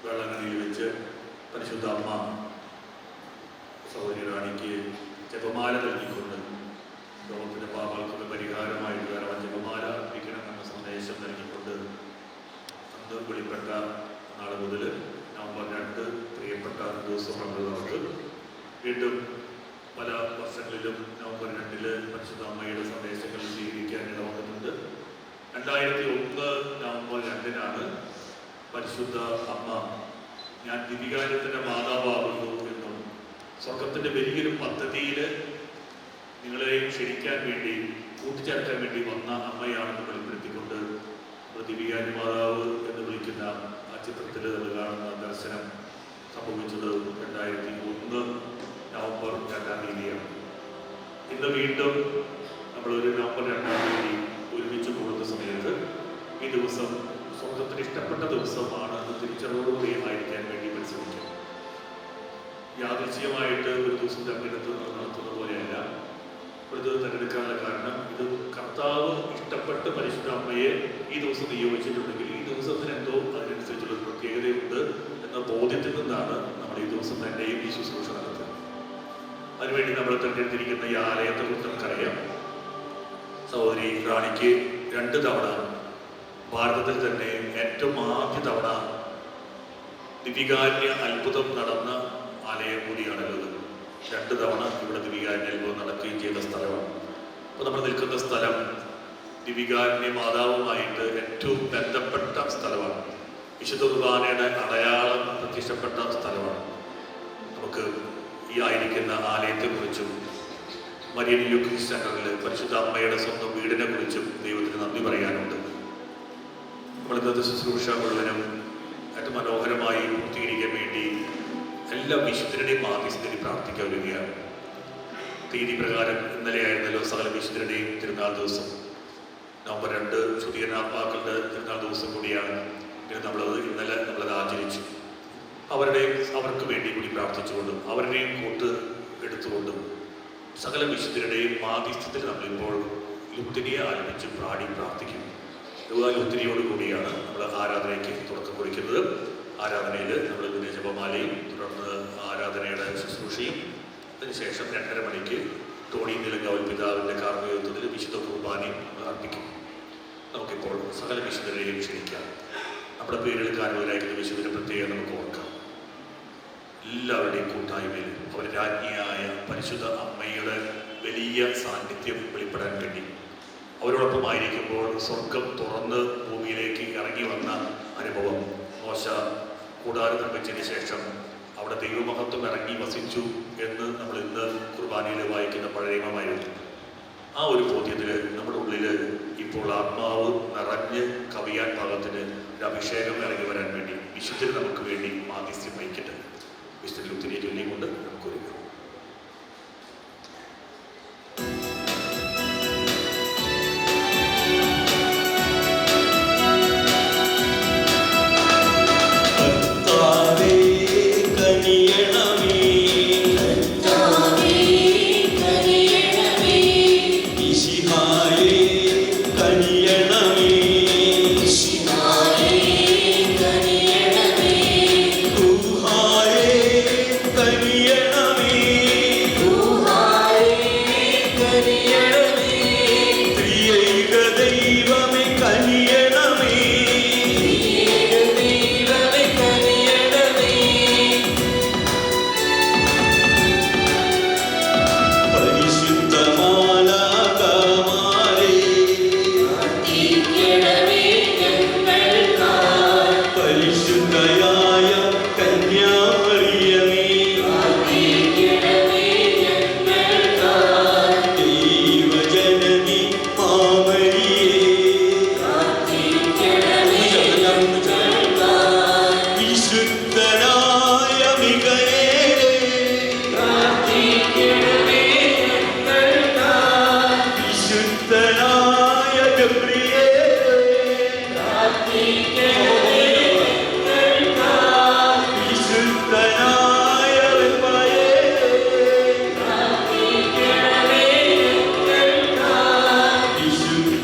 വേളാങ്കണ്ണിയിൽ വെച്ച് പരിശുദ്ധ അമ്മ സഹോദരി റാണിക്ക് ജപമാല നൽകിക്കൊണ്ട് ലോകത്തിൻ്റെ പാപങ്ങൾക്ക് പരിഹാരമായിട്ട് ധാരാളം ജപമാല അർപ്പിക്കണമെന്ന സന്ദേശം നൽകിക്കൊണ്ട് അന്ന് വെളിപ്പെട്ട നാൾ മുതൽ നവംബർ 2 പ്രിയപ്പെട്ട ദിവസമാണ് നമുക്ക് വീണ്ടും പല വർഷങ്ങളിലും നവംബർ 2 പരിശുദ്ധ അമ്മയുടെ സന്ദേശങ്ങൾ സ്വീകരിക്കാൻ ഇടവന്നിട്ടുണ്ട്. 2001 നവംബർ 2 പരിശുദ്ധ അമ്മ ഞാൻ ദിവികാര്യത്തിൻ്റെ മാതാവാകുന്നു എന്നും സ്വർഗത്തിൻ്റെ വലിയൊരു പദ്ധതിയിൽ നിങ്ങളെയും ക്ഷണിക്കാൻ വേണ്ടി കൂട്ടിച്ചേർക്കാൻ വേണ്ടി വന്ന അമ്മയാണെന്ന് വെളിപ്പെടുത്തിക്കൊണ്ട് ദിവികാരി മാതാവ് എന്ന് വിളിക്കുന്ന ആ ചിത്രത്തിൽ അത് കാണുന്ന ദർശനം സംഭവിച്ചത് 2001 നവംബർ 2 ഇന്ന് വീണ്ടും നമ്മളൊരു നവംബർ 2 ഒരുമിച്ച് കൂടുന്ന സമയത്ത് ഈ ദിവസം സ്വർഗത്തിന് ഇഷ്ടപ്പെട്ട ദിവസമാണ് എന്ന് തിരിച്ചറിവോടുകൂടി ആയിരിക്കാൻ വേണ്ടി പരിശ്രമിക്കും. യാദൃശ്ചികമായിട്ട് ഒരു ദിവസം തെരഞ്ഞെടുത്ത് നടത്തുന്ന പോലെയല്ല. ഒരു ദിവസം തിരഞ്ഞെടുക്കാനുള്ള കാരണം ഇത് കർത്താവ് ഇഷ്ടപ്പെട്ട് പരിശുദ്ധ അമ്മയെ ഈ ദിവസം നിയോഗിച്ചിട്ടുണ്ടെങ്കിൽ ഈ ദിവസത്തിന് എന്തോ അതിനനുസരിച്ചുള്ള പ്രത്യേകതയുണ്ട് എന്ന ബോധ്യത്തിൽ നിന്നാണ് നമ്മൾ ഈ ദിവസം തന്നെയും ഈ ശുശ്രൂഷ നടത്തുന്നത്. അതിനുവേണ്ടി നമ്മൾ തിരഞ്ഞെടുത്തിരിക്കുന്ന ഈ ആലയത്തെക്കുറിച്ച് നമുക്കറിയാം. സഹോദരി റാണിക്ക് 2 തവണ ഭാരതത്തിൽ തന്നെ ഏറ്റവും ആദ്യ തവണ ദിവികാരുണ്യ അത്ഭുതം നടന്ന ആലയം കൂടിയാണുള്ളത്. 2 തവണ ഇവിടെ ദിവികാരുണ്യ അത്ഭുതം നടക്കുകയും ചെയ്ത സ്ഥലമാണ്. അപ്പോൾ നമ്മൾ നിൽക്കുന്ന സ്ഥലം ദിവികാരുണ്യ മാതാവുമായിട്ട് ഏറ്റവും ബന്ധപ്പെട്ട സ്ഥലമാണ്. വിശുദ്ധ കുർബാനയുടെ അടയാളം പ്രത്യക്ഷപ്പെട്ട സ്ഥലമാണ്. നമുക്ക് ഈ ആയിരിക്കുന്ന ആലയത്തെക്കുറിച്ചും മരിയൻ യൂക്രിസ്റ്റ് സെന്ററിൽ പരിശുദ്ധ അമ്മയുടെ സ്വന്തം വീടിനെ കുറിച്ചും ദൈവത്തിന് നന്ദി പറയാനുണ്ട്. നമ്മൾ ഇന്നത്തെ ശുശ്രൂഷ മുഴുവനും ഏറ്റവും മനോഹരമായി പൂർത്തീകരിക്കാൻ വേണ്ടി എല്ലാ വിശുദ്ധരുടെയും മാധ്യസ്ഥതയിൽ പ്രാർത്ഥിക്കാൻ വരികയാണ്. തീയതി പ്രകാരം ഇന്നലെയായിരുന്നല്ലോ സകല വിശുദ്ധരുടെയും തിരുനാൾ ദിവസം. നവംബർ 2 ശുദ്ധീകരണാത്മാക്കളുടെ തിരുനാൾ ദിവസം കൂടിയാണ്. പിന്നെ നമ്മളത് ആചരിച്ചു. അവർക്ക് വേണ്ടി കൂടി പ്രാർത്ഥിച്ചുകൊണ്ടും അവരുടെയും കൂട്ട് എടുത്തുകൊണ്ടും സകല വിശുദ്ധരുടെയും മാധ്യസ്ഥത്തിൽ നമ്മളിപ്പോൾ ലുത്തിനിയെ ആരംഭിച്ച് പ്രാർത്ഥിക്കും. ലുത്തിനിയോടുകൂടിയാണ് നമ്മൾ ആരാധനയ്ക്ക് തുടക്കം കുറിക്കുന്നത്. ആരാധനയിൽ നമ്മൾ ഇതിൻ്റെ ജപമാലയും തുടർന്ന് ആരാധനയുടെ ശുശ്രൂഷയും അതിനുശേഷം 2:30 മണിക്ക് ടോണി നിലങ്കാവൽ പിതാവിൻ്റെ കാർമ്മികത്വത്തിൽ വിശുദ്ധ കുർബാനയും അർപ്പിക്കും. നമുക്കിപ്പോൾ സകല വിശുദ്ധരെയും ക്ഷണിക്കാം. നമ്മുടെ പേരെടുക്കാനുള്ളതായിരിക്കുന്ന വിശുദ്ധരെ പ്രത്യേകം നമുക്ക് ഓർക്കാം. എല്ലാവരുടെയും കൂട്ടായ്മയിൽ അവർ രാജ്ഞിയായ പരിശുദ്ധ അമ്മയുടെ വലിയ സാന്നിധ്യം വെളിപ്പെടാൻ വേണ്ടി അവരോടൊപ്പമായിരിക്കുമ്പോൾ സ്വർഗം തുറന്ന് ഭൂമിയിലേക്ക് ഇറങ്ങി വന്ന അനുഭവം. മോശ കൂടാരം നിർമ്മിച്ചതിന് ശേഷം അവിടെ ദൈവമഹത്വം ഇറങ്ങി വസിച്ചു എന്ന് നമ്മൾ ഇന്ന് കുർബാനയിൽ വായിക്കുന്ന പഴയമായിരുന്നു. ആ ഒരു ബോധ്യത്തിൽ നമ്മുടെ ഉള്ളിൽ ഇപ്പോൾ ആത്മാവ് നിറഞ്ഞ് കവിയാൻ പാകത്തിന് ഒരു അഭിഷേകം ഇറങ്ങി വരാൻ വേണ്ടി വിശുദ്ധർ നമുക്ക് വേണ്ടി മാധ്യസ്ഥ്യം വഹിക്കട്ടെ. വിശുദ്ധ ലുത്തിനിയെ ചൊല്ലിക്കൊണ്ട് നമുക്ക് ഒരുങ്ങാം.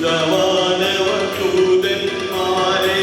Dudamane var tuden mare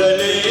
Hallelujah.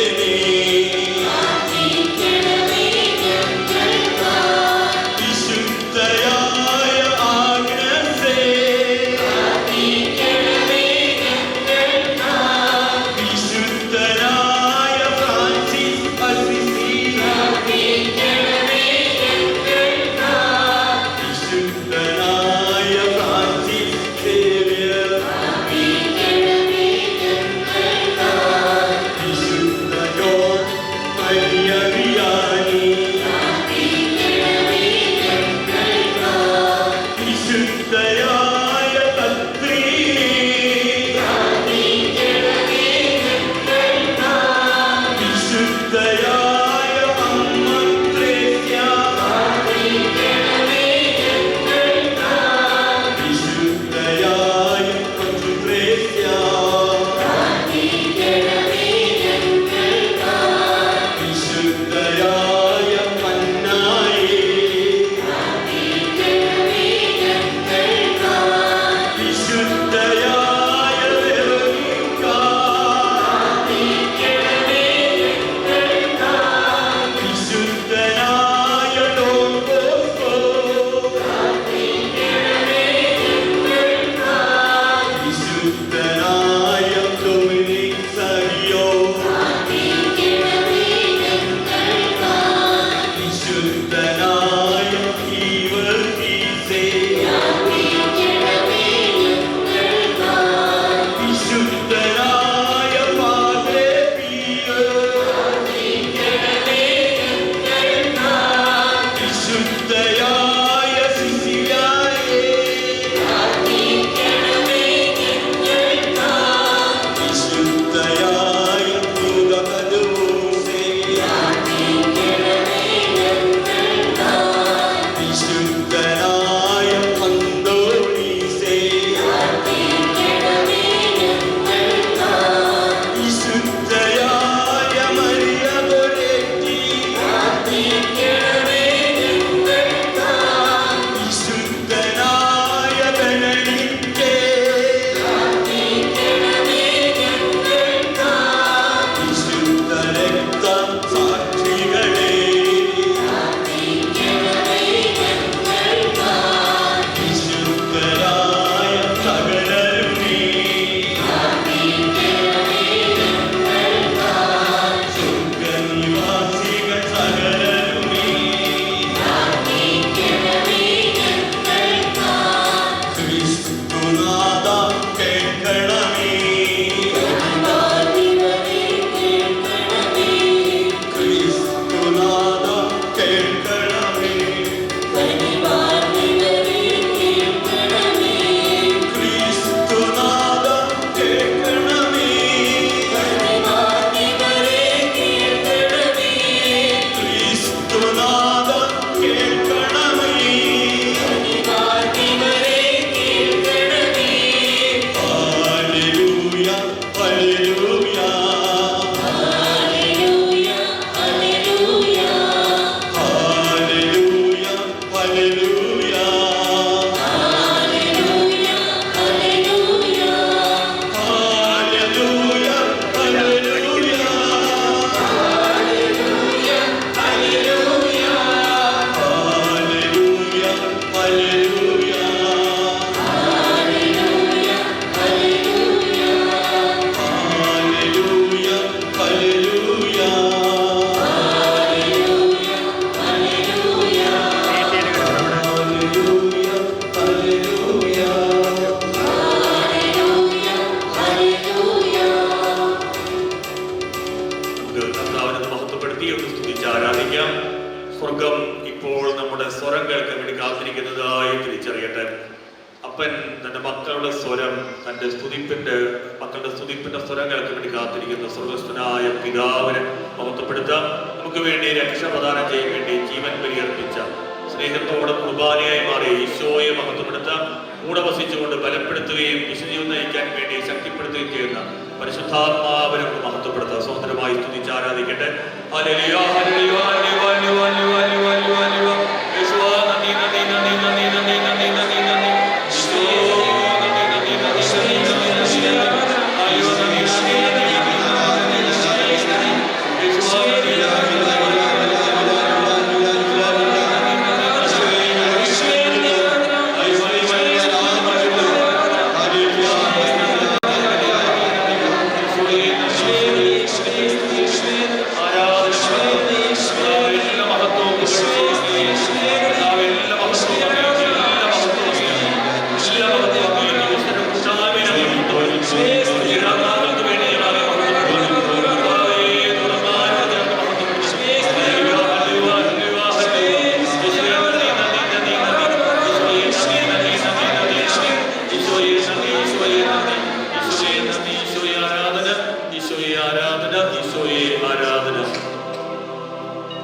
ഈശോയെ ആരാധന.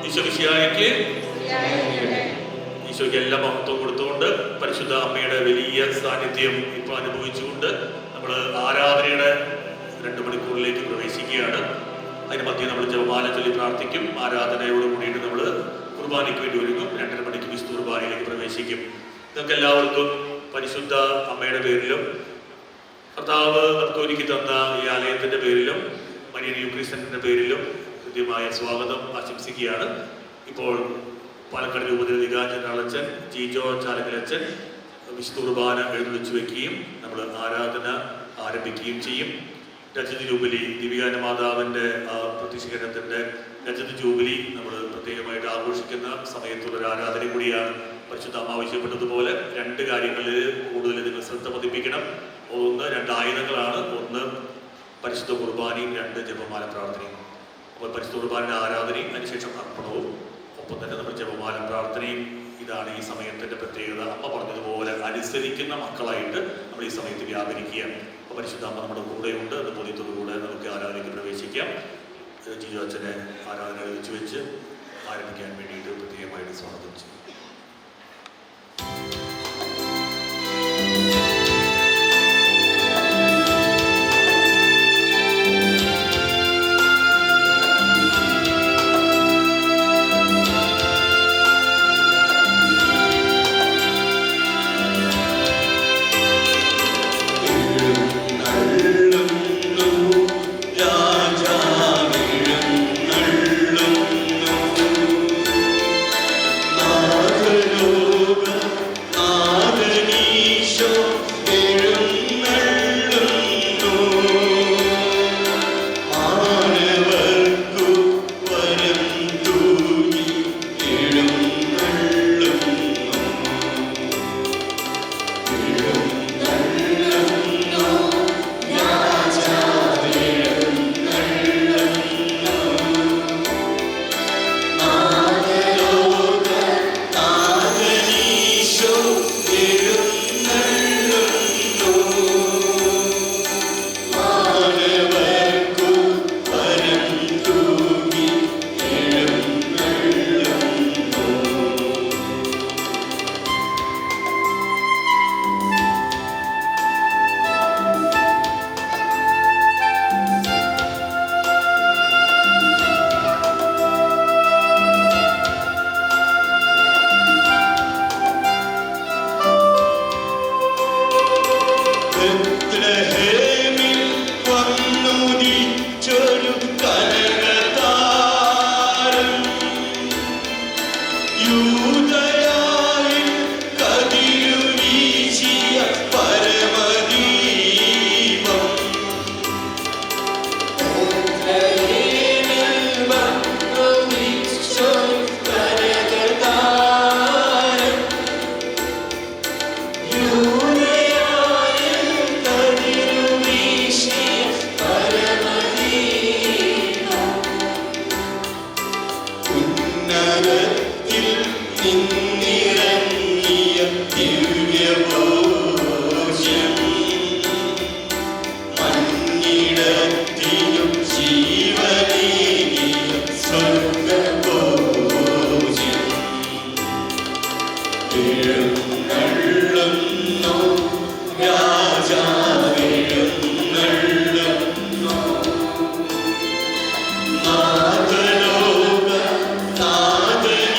ഈശോയ്ക്ക് ഈശോയ്ക്ക് എല്ലാ മഹത്വം കൊടുത്തുകൊണ്ട് പരിശുദ്ധ അമ്മയുടെ വലിയ സാന്നിധ്യം ഇപ്പോൾ അനുഭവിച്ചുകൊണ്ട് നമ്മൾ ആരാധനയുടെ 2 മണിക്കൂറിലേക്ക് പ്രവേശിക്കുകയാണ്. അതിന് മധ്യം നമ്മൾ ജപമാല ചൊല്ലി പ്രാർത്ഥിക്കും. ആരാധനയോട് കൂടിയിട്ട് നമ്മൾ കുർബാനയ്ക്ക് വേണ്ടി ഒരുങ്ങും. 2:30 മണിക്ക് വിശുദ്ധ കുർബാനയിലേക്ക് പ്രവേശിക്കും. നിങ്ങൾക്ക് എല്ലാവർക്കും പരിശുദ്ധ അമ്മയുടെ പേരിലും കർത്താവ് നമുക്ക് ഒരുക്കി തന്ന ഈ ആലയത്തിന്റെ പേരിലും മരിയൻ യൂക്രിസ്റ്റിന്റെ പേരിലും കൃത്യമായ സ്വാഗതം ആശംസിക്കുകയാണ്. ഇപ്പോൾ പാലക്കാട് രൂപതയിലെ വികാരച്ചൻ ജീജോ ചാലക്കലച്ചൻ വിശുദ്ധ കുർബാന എഴുന്നള്ളിച്ചു വെക്കുകയും നമ്മൾ ആരാധന ആരംഭിക്കുകയും ചെയ്യും. രജത ജൂബിലി, ദിവ്യാന മാതാവിൻ്റെ പ്രത്യക്ഷീകരണത്തിൻ്റെ രജത ജൂബിലി നമ്മൾ പ്രത്യേകമായിട്ട് ആഘോഷിക്കുന്ന സമയത്തുള്ളൊരു ആരാധന കൂടിയാണ്. പരിശുദ്ധ അമ്മ ആവശ്യപ്പെട്ടതുപോലെ 2 കാര്യങ്ങളിൽ കൂടുതൽ നിങ്ങൾ ശ്രദ്ധ പതിപ്പിക്കണം. 2 ആയുധങ്ങളാണ്. 1 പരിശുദ്ധ കുർബാനയും, 2 ജപമാല പ്രാർത്ഥനയും. അപ്പോൾ പരിശുദ്ധ കുർബാനയുടെ ആരാധനയും അതിനുശേഷം അർപ്പണവും, ഒപ്പം തന്നെ നമ്മൾ ജപമാല പ്രാർത്ഥനയും. ഇതാണ് ഈ സമയത്തിൻ്റെ പ്രത്യേകത. അമ്മ പറഞ്ഞതുപോലെ അനുസരിക്കുന്ന മക്കളായിട്ട് നമ്മൾ ഈ സമയത്ത് വ്യാപരിക്കുകയാണ്. അപ്പോൾ പരിശുദ്ധ അമ്മ നമ്മുടെ കൂടെയുണ്ട്. അത് ബോധ്യത്തോടുകൂടെ നമുക്ക് ആരാധനയ്ക്ക് പ്രവേശിക്കാം. ജിജു അച്ഛനെ ആരാധന വെച്ച് ആരംഭിക്കാൻ വേണ്ടിയിട്ട് പ്രത്യേകമായിട്ട് സ്വാഗതം ചെയ്യും. Father,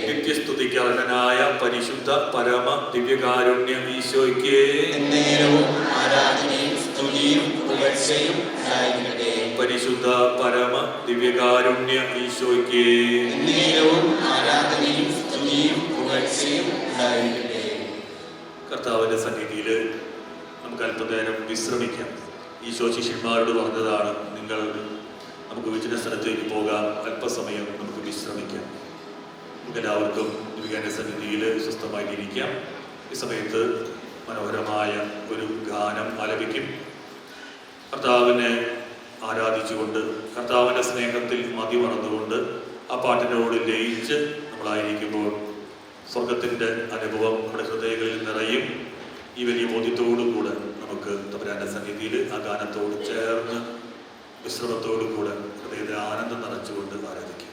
നിത്യസ്തുതിക്ക് അർഹനായ പരിശുദ്ധ പരമ ദിവ്യകാരുണ്യ ഈശോയ്ക്ക് പരിശുദ്ധ പരമ ദിവ്യകാരുണ്യ ഈശോയ്ക്ക് കർത്താവിന്റെ സന്നിധിയിൽ നമുക്ക് അല്പനേരം വിശ്രമിക്കാം. ഈശോ ശിഷ്യന്മാരോട് പറഞ്ഞതാണ്, നമുക്ക് വിചിത സ്ഥലത്തേക്ക് പോകാം, അല്പസമയം നമുക്ക് വിശ്രമിക്കാം. എല്ലാവർക്കും ദിവ്യകാരുണ്യ സന്നിധിയിൽ സ്വസ്ഥമായിട്ടിരിക്കാം. ഈ സമയത്ത് മനോഹരമായ ഒരു ഗാനം ആലപിക്കും. കർത്താവിനെ ആരാധിച്ചുകൊണ്ട്, കർത്താവിൻ്റെ സ്നേഹത്തിൽ മതിമറന്നുകൊണ്ട് ആ പാട്ടിനോട് ലയിച്ച് നമ്മളായിരിക്കുമ്പോൾ സ്വർഗത്തിൻ്റെ അനുഭവം നമ്മുടെ ഹൃദയങ്ങളിൽ നിറയും. ഈ വലിയ ബോധ്യത്തോടുകൂടെ നമുക്ക് തമ്പുരാന്റെ സന്നിധിയിൽ ആ ഗാനത്തോട് ചേർന്ന് വിശ്രമത്തോടുകൂടെ ഹൃദയത്തെ ആനന്ദം നിറച്ചുകൊണ്ട് ആരാധിക്കും.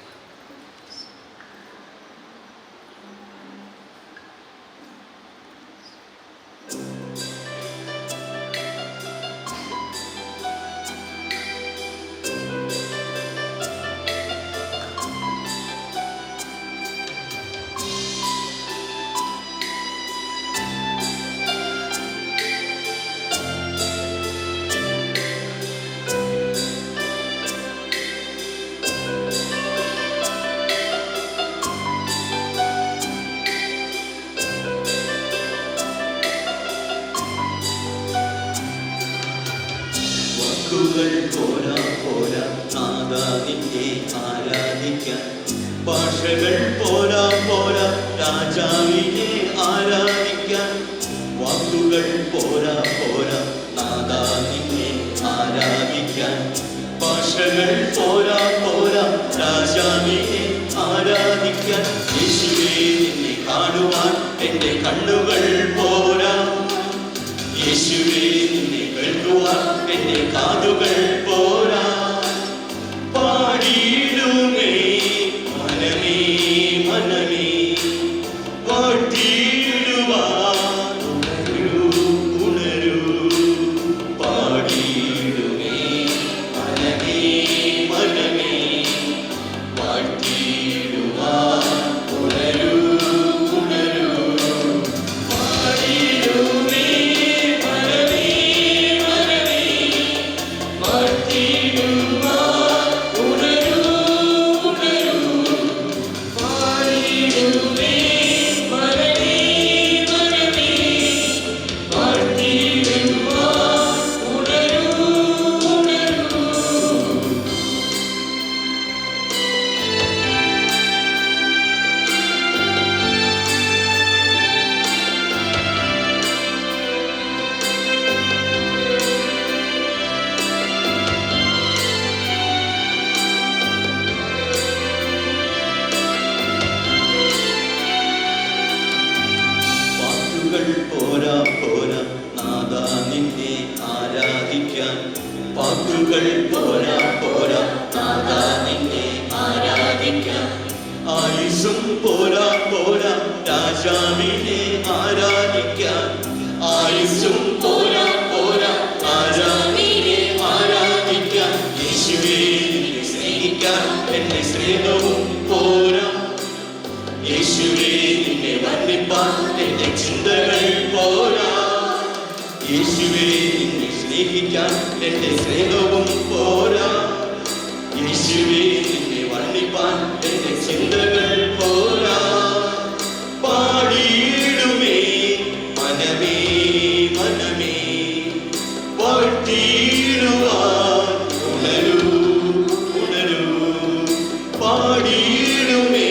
പോരാ നാദാ നിന്നെ ആരാധിക്കാൻ, ഭാഷകൾ പോരാ രാജാവിനെ ആരാധിക്കാൻ, വാക്കുകൾ പോരാ നാദാ നിന്നെ ആരാധിക്കാൻ, ഭാഷകൾ പോരാ രാജാവിനെ ആരാധിക്കാൻ. യേശുവേ നിന്നെ കാണുവാൻ എൻ്റെ കണ്ണുകൾ പോരാ, യേശുവേ നിന്നെ കേൾക്കുവാൻ എൻ്റെ കാതുകൾ പോരാ. പാടിയിടുമേ മനമേ വാഴ്ത്തിയിടുവാൻ ഉണരൂ. പാടിയിടുമേ മനമേ വാഴ്ത്തിയിടുവാൻ ഉണരൂ. പോരാ നാദാ നിന്നെ ആരാധിക്കാൻ, വാക്കുകൾ പോരാ നാദാ നിന്നെ ആരാധിക്കാൻ, ആയുസ്സും പോരാ രാജാവിനെ ആരാധിക്കാൻ, ആയുസ്സും പോരാ രാജാവിനെ ആരാധിക്കാൻ. യേശുവേ നിന്നെ സ്നേഹിക്കാൻ എൻ്റെ സ്നേഹവും പോരാ, യേശുവേ നിന്നെ വർണ്ണിപ്പാൻ എൻ്റെ ചിന്തകൾ പോരാ, യേശുവേ നിന്നെ സ്നേഹിക്കാൻ എൻ്റെ സ്നേഹവും പോരാ, യേശുവേ നിന്നെ വർണ്ണിപ്പാൻ എൻ്റെ ചിന്തകൾ പോരാ. പാടിയിടുമേ മനമേ വാഴ്ത്തിയിടുവാൻ ഉണരൂ. പാടിയിടുമേ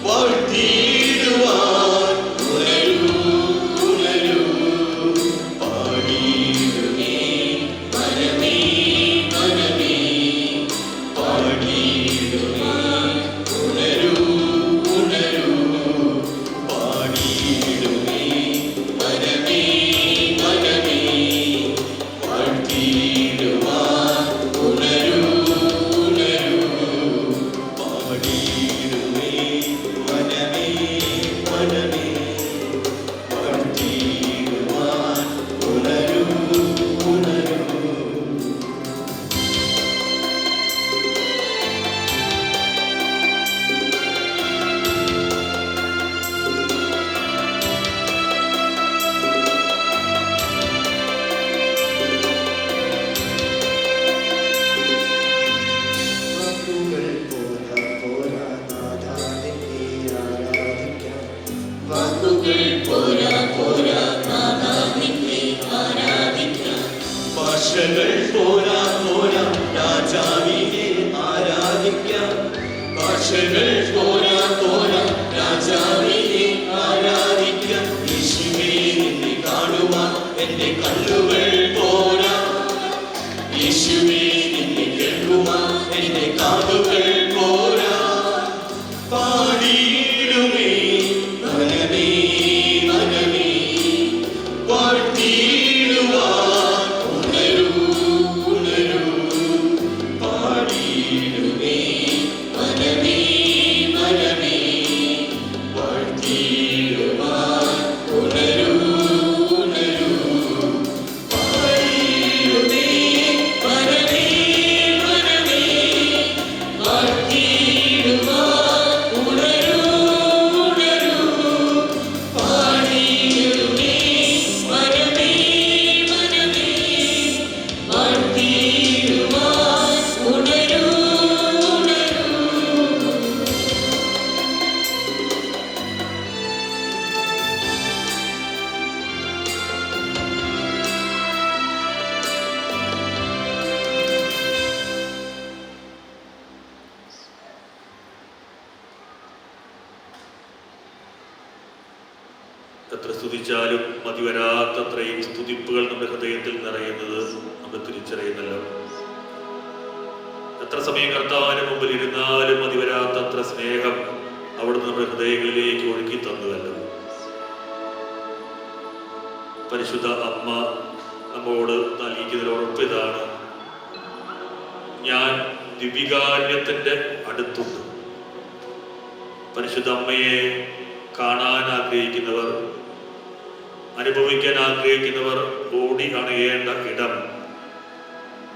വാഴ്ത്തിയിടുവാൻ ഉണരൂ. പാടിയിടുമേ മനമേ പാടിയിടുമേ ഉണരൂ. പാടിയിടുമേ മനമേ വാഴ്ത്തിയിടുവാൻ ഉണരൂ. പാടിയിടുമേ മനമേ വാഴ്ത്തിയിടുവാൻ ഉണരൂ. പോരാ പോരാ രാജാവിനെ ആരാധിക്കാം ഭാഷകൾ പോരാ പോരാ രാജാവിനെ ആരാധിക്കാം യേശുവേ നിന്നെ കാണുവാൻ എൻ്റെ കണ്ണുകൾ പോരാ യേശുവേ നിന്നെ കേൾക്കുവാൻ എൻ്റെ കാതുകൾ പോരാ പാടിയിടുമേ മനമേ മനമേ പാടിയിടുവാൻ ഉണരൂ ഉണരൂ പാടിയിടുമേ മനമേ മനമേ പാടിയിടുവാൻ ഉണരൂ ഉണരൂ പാടിയിടുമേ മനമേ മനമേ പാടിയിടുവാൻ ഉണരൂ ഉണരൂ പാടിയിടുമേ മനമേ മനമേ പാടിയിടുവാൻ ഉണരൂ ഉണരൂ എത്ര സ്തുതിച്ചാലും മതിവരാത്തത്രയും സ്തുതിപ്പുകൾ നമ്മുടെ ഹൃദയത്തിൽ നിറയുന്നത് നമ്മൾ തിരിച്ചറിയുന്നല്ലോ. എത്ര സമയം കർത്താവിന് മുമ്പിൽ ഇരുന്നാലും മതിവരാത്തത്ര സ്നേഹം അവിടുന്ന് നമ്മുടെ ഹൃദയങ്ങളിലേക്ക് ഒഴുക്കി തന്നുവല്ലോ. പരിശുദ്ധ അമ്മ നമ്മോട് നൽകിയതിൽ ഉറപ്പ് ഇതാണ്: ഞാൻ ദിവികാരുണ്യത്തിന്റെ അടുത്തുണ്ട്. പരിശുദ്ധ അമ്മയെ കാണാൻ ആഗ്രഹിക്കുന്നവർ, അനുഭവിക്കാൻ ആഗ്രഹിക്കുന്നവർ ഓടി അണയേണ്ട ഇടം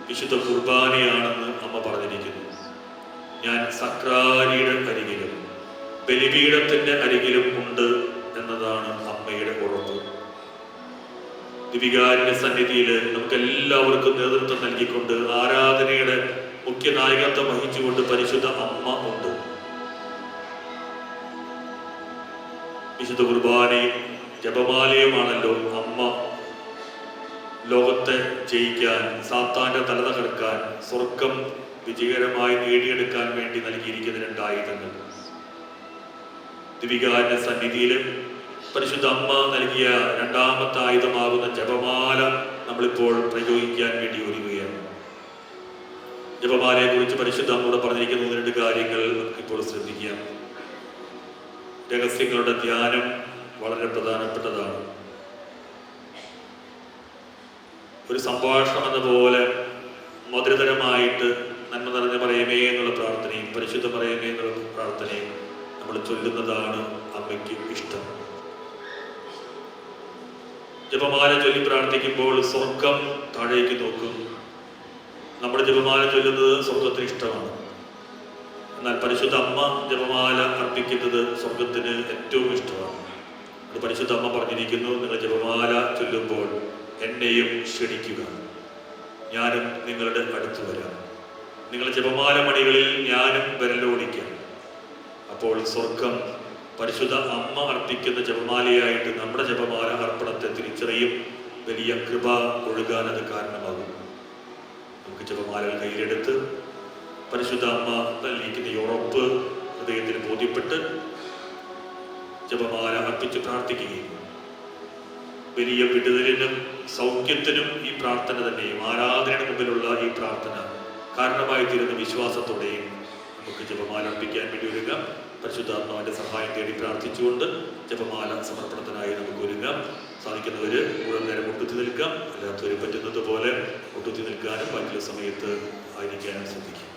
വിശുദ്ധ കുർബാനയാണെന്ന് അമ്മ പറഞ്ഞിരിക്കുന്നു. ഞാൻ സക്രാരിയുടെ അരികിലും ബലിപീഠത്തിന്റെ അരികിലും ഉണ്ട് എന്നതാണ് അമ്മയുടെ ഉറപ്പ്. ദിവികാരുടെ സന്നിധിയിൽ നമുക്ക് എല്ലാവർക്കും നേതൃത്വം നൽകിക്കൊണ്ട് ആരാധനയുടെ മുഖ്യ നായകത്വം വഹിച്ചുകൊണ്ട് പരിശുദ്ധ അമ്മ ഉണ്ട്. വിശുദ്ധ കുർബാനയും ജപമാലയുമാണല്ലോ അമ്മ ലോകത്തെ ജയിക്കാൻ, സാത്താന്റെ തല തകർക്കാൻ, സ്വർഗം വിജയകരമായി നേടിയെടുക്കാൻ വേണ്ടി നൽകിയിരിക്കുന്ന രണ്ടായുധങ്ങൾ. ദിവികാരുടെ സന്നിധിയിലും പരിശുദ്ധ അമ്മ നൽകിയ രണ്ടാമത്തെ ആയുധമാകുന്ന ജപമാല നമ്മളിപ്പോൾ പ്രയോഗിക്കാൻ വേണ്ടി ഒരുങ്ങുകയാണ്. ജപമാലയെ കുറിച്ച് പരിശുദ്ധ അമ്മയോട് പറഞ്ഞിരിക്കുന്ന രണ്ട് കാര്യങ്ങൾ നമുക്കിപ്പോൾ ശ്രദ്ധിക്കാം. രഹസ്യങ്ങളുടെ ധ്യാനം വളരെ പ്രധാനപ്പെട്ടതാണ്. ഒരു സംഭാഷണം എന്ന പോലെ മധുരതരമായിട്ട് നന്മ നിറഞ്ഞ പറയുമേ എന്നുള്ള പ്രാർത്ഥനയും പരിശുദ്ധ പറയുമേ എന്നുള്ള പ്രാർത്ഥനയും നമ്മൾ ചൊല്ലുന്നതാണ് അമ്മയ്ക്ക് ഇഷ്ടം. ജപമാല ചൊല്ലി പ്രാർത്ഥിക്കുമ്പോൾ സ്വർഗം താഴേക്ക് നോക്കും. നമ്മുടെ ജപമാല ചൊല്ലുന്നത് സ്വർഗത്തിന് ഇഷ്ടമാണ്. എന്നാൽ പരിശുദ്ധ അമ്മ ജപമാല അർപ്പിക്കുന്നത് സ്വർഗത്തിന് ഏറ്റവും ഇഷ്ടമാണ്. അത് പരിശുദ്ധ അമ്മ പറഞ്ഞിരിക്കുന്നു: നിങ്ങൾ ജപമാല ചൊല്ലുമ്പോൾ എന്നെയും ക്ഷണിക്കുക, ഞാനും നിങ്ങളുടെ അടുത്ത് വരാം. നിങ്ങളുടെ ജപമാല മണികളിൽ ഞാനും വിരലോടിക്കാം. അപ്പോൾ സ്വർഗം പരിശുദ്ധ അമ്മ അർപ്പിക്കുന്ന ജപമാലയായിട്ട് നമ്മുടെ ജപമാല അർപ്പണത്തെ തിരിച്ചറിയും. വലിയ കൃപ ഒഴുകാൻ അത് കാരണമാകും. നമുക്ക് ജപമാലകൾ കയ്യിലെടുത്ത് പരിശുദ്ധ അമ്മ നൽകിയിരിക്കുന്ന ഈ ഉറപ്പ് ഹൃദയത്തിന് ബോധ്യപ്പെട്ട് ജപമാല അർപ്പിച്ച് പ്രാർത്ഥിക്കുകയും വലിയ വിടുതലിനും സൗഖ്യത്തിനും ഈ പ്രാർത്ഥന തന്നെയും ആരാധനയുടെ മുമ്പിലുള്ള ഈ പ്രാർത്ഥന കാരണമായി തീരുന്ന വിശ്വാസത്തോടെയും നമുക്ക് ജപമാല അർപ്പിക്കാൻ വേണ്ടി ഒരുങ്ങാം. പരിശുദ്ധാത്മാവിന്റെ സഹായം തേടി പ്രാർത്ഥിച്ചുകൊണ്ട് ജപമാല സമർപ്പണത്തിനായി നമുക്ക് ഒരുങ്ങാം. സാധിക്കുന്നവര് മുഴുവൻ നേരം ഒട്ടുത്തി നിൽക്കാം, അല്ലാത്തവര് പറ്റുന്നത് പോലെ ഒട്ടുത്തി നിൽക്കാനും ബാക്കിയുള്ള സമയത്ത് ആയിരിക്കാനും ശ്രദ്ധിക്കും.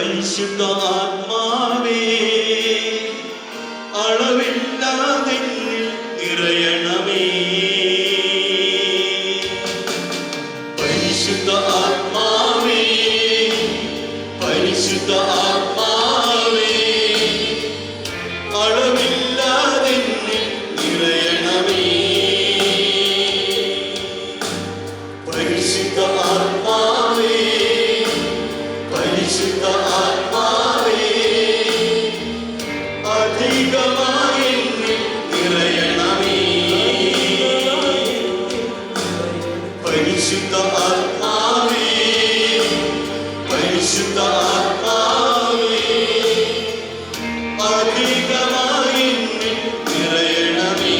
പരിശുദ്ധ ആത്മാവേ അളവില്ലാതെ നിറയണമേ. പരിശുദ്ധ ആത്മാവേ പരിശുദ്ധ ആത്മാവേ അളവില്ലാതെ നിറയണമേ. പരിശുദ്ധ ആത്മാവേ പരിശുദ്ധ ആത്മാവേ അധികമായി നിറയണമേ. പരിശുദ്ധ ആത്മാവേ പരിശുദ്ധ ആത്മാവേ അധികമായി നിറയണമേ.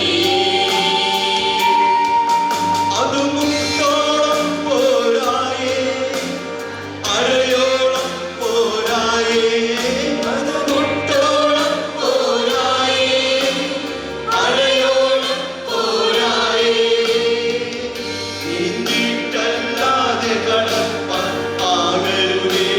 അത് മുട്ടോളം പോരായേ അരയോളം പോരായേ. അത് മുട്ടോളം പോരായേ അരയോളം പോരായേ. നീന്തിട്ടല്ലാതെ കടപ്പാൻ ആകരുതേ.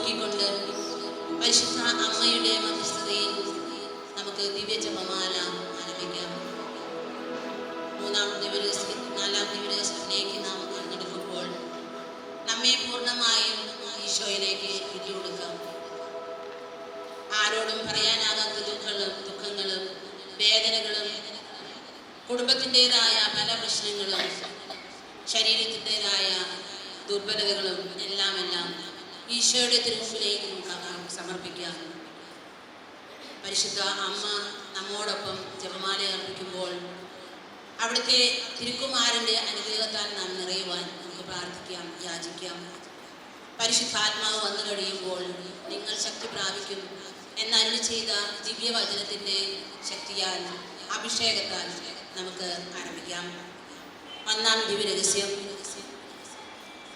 നോക്കിക്കൊണ്ട് പരിശുദ്ധ അമ്മയുടെ മധ്യസ്ഥതയിൽ നമുക്ക് ദിവ്യജപമാല ആരംഭിക്കാം. നാലാം ദിവ്യരഹസ്യത്തിലേക്ക് നാം തിരഞ്ഞെടുക്കുമ്പോൾ നമ്മെ പൂർണ്ണമായും ഈശോയിലേക്ക് വിട്ടുകൊടുക്കാം. ആരോടും പറയാനാകാത്ത ദുഃഖങ്ങളും വേദനകളും കുടുംബത്തിൻ്റെതായ പല പ്രശ്നങ്ങളും ശരീരത്തിൻ്റെതായ ദുർബലതകളും എല്ലാം ഈശോയുടെ തിരുമുമ്പിലേക്ക് നമുക്ക് സമർപ്പിക്കാം. പരിശുദ്ധ അമ്മ നമ്മോടൊപ്പം ജപമാല അർപ്പിക്കുമ്പോൾ അവിടുത്തെ തിരുക്കുമാരൻ്റെ അനുഗ്രഹത്താൽ നാം നിറയുവാൻ നമുക്ക് പ്രാർത്ഥിക്കാം, യാചിക്കാം. പരിശുദ്ധാത്മാവ് വന്നു കഴിയുമ്പോൾ നിങ്ങൾ ശക്തി പ്രാപിക്കും എന്നരുളി ചെയ്ത ദിവ്യവചനത്തിൻ്റെ ശക്തിയാൽ അഭിഷേകത്താൽ നമുക്ക് ആരംഭിക്കാം. ഒന്നാം ദിവ്യരഹസ്യം.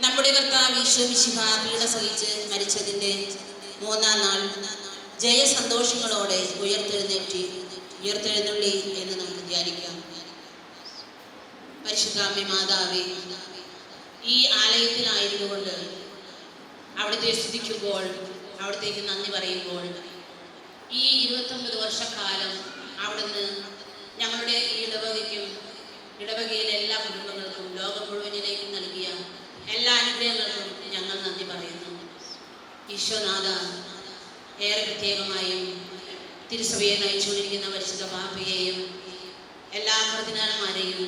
നമ്മുടെ കർത്താവ് ഈശോ മിശിഹ പീഡ സഹിച്ച് മരിച്ചതിൻ്റെ 3-ാം നാൾ ജയസന്തോഷങ്ങളോടെ ഉയർത്തെഴുന്നള്ളി എന്ന് നമുക്ക് ധ്യാനിക്കാം. പരിശുദ്ധാമ്മ മാതാവേ, ഈ ആലയത്തിലായിരുന്നുകൊണ്ട് അവിടുത്തെ സ്തുതിക്കുമ്പോൾ, അവിടത്തേക്ക് നന്ദി പറയുമ്പോൾ, ഈ 29 വർഷക്കാലം അവിടുന്ന് ഞങ്ങളുടെ ഈ ഇടവകയിലെ എല്ലാ കുടുംബങ്ങൾക്കും ലോകം മുഴുവനിലേക്കും നൽകിയ എല്ലാ അനുഗ്രഹങ്ങൾക്കും ഞങ്ങൾ നന്ദി പറയുന്നു. ഈശോനാഥ, ഏറെ പ്രത്യേകമായും തിരുസഭയെ നയിച്ചുകൊണ്ടിരിക്കുന്ന പരിശുദ്ധ പാപ്പയെയും എല്ലാ കർദിനാളന്മാരെയും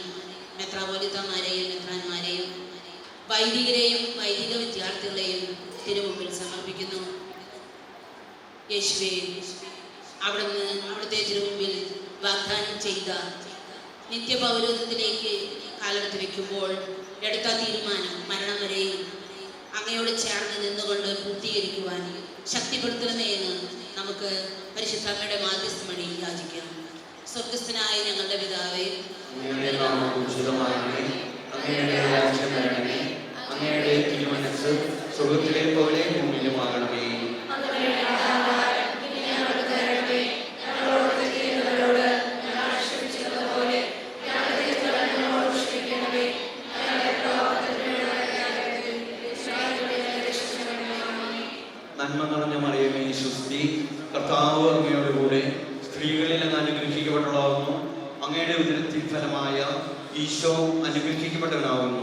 മെത്രാപോലിത്തമാരെയും മെത്രാന്മാരെയും വൈദികരെയും വൈദിക വിദ്യാർത്ഥികളെയും തിരുമുമ്പിൽ സമർപ്പിക്കുന്നു. യേശുവേ, അവിടുത്തെ തിരുമുമ്പിൽ വാഗ്ദാനം ചെയ്ത നിത്യപൗരോഹിത്യത്തിലേക്ക് കാലെടുത്ത് വയ്ക്കുമ്പോൾ എടുത്ത തീരുമാനം മരണം വരെയും അങ്ങയോട് ചേർന്ന് നിന്നുകൊണ്ട് പൂർത്തീകരിക്കുവാൻ ശക്തിപ്പെടുത്തണമേ എന്ന് നമുക്ക് പരിശുദ്ധമ്മയുടെ മാധ്യസ്ഥം വഴി യാചിക്കാം. സ്വർഗസ്ഥനായ ഞങ്ങളുടെ പിതാവേ, അങ്ങയുടെ നാമം പൂജിതമാകണമേ. അങ്ങയുടെ രാജ്യം വരണമേ. അങ്ങയുടെ തിരുമനസ്സ് സ്വർഗ്ഗത്തിലെ പോലെ ഭൂമിയിലുമാകണമേ. നന്മ നിറഞ്ഞ മറിയമേ, സ്വസ്തി, കർത്താവ് അങ്ങയുടെ കൂടെ, സ്ത്രീകളിൽ അങ്ങ് അനുഗ്രഹിക്കപ്പെട്ടവളാകുന്നു. അങ്ങയുടെ ഉദരത്തിൻ ഫലമായ ഈശോ അനുഗ്രഹിക്കപ്പെട്ടവനാകുന്നു.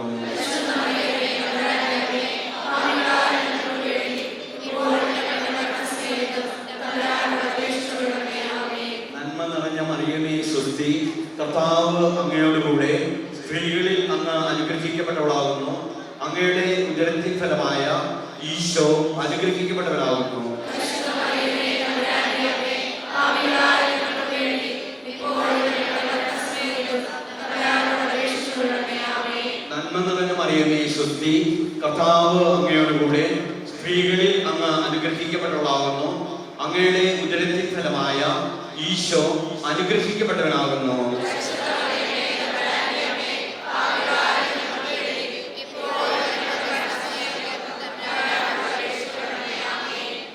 നന്മ നിറഞ്ഞ മറിയമേ, സ്വസ്തി, കർത്താവ് അങ്ങയുടെ കൂടെ, സ്ത്രീകളിൽ അങ്ങ് അനുഗ്രഹിക്കപ്പെട്ടവളാകുന്നു. അങ്ങയുടെ ഉദരത്തിൻ ഫലമായ ഈശോ അനുഗ്രഹിക്കപ്പെട്ടവനാകുന്നു. നന്മ നിറഞ്ഞ മറിയമേ, സ്വസ്തി, കർത്താവ് അങ്ങയുടെ കൂടെ, സ്ത്രീകളിൽ അങ്ങ് അനുഗ്രഹിക്കപ്പെട്ടവളാകുന്നു. അങ്ങയുടെ ഉദരത്തിൻ ഫലമായ ഈശോ അനുഗ്രഹിക്കപ്പെട്ടവനാകുന്നു.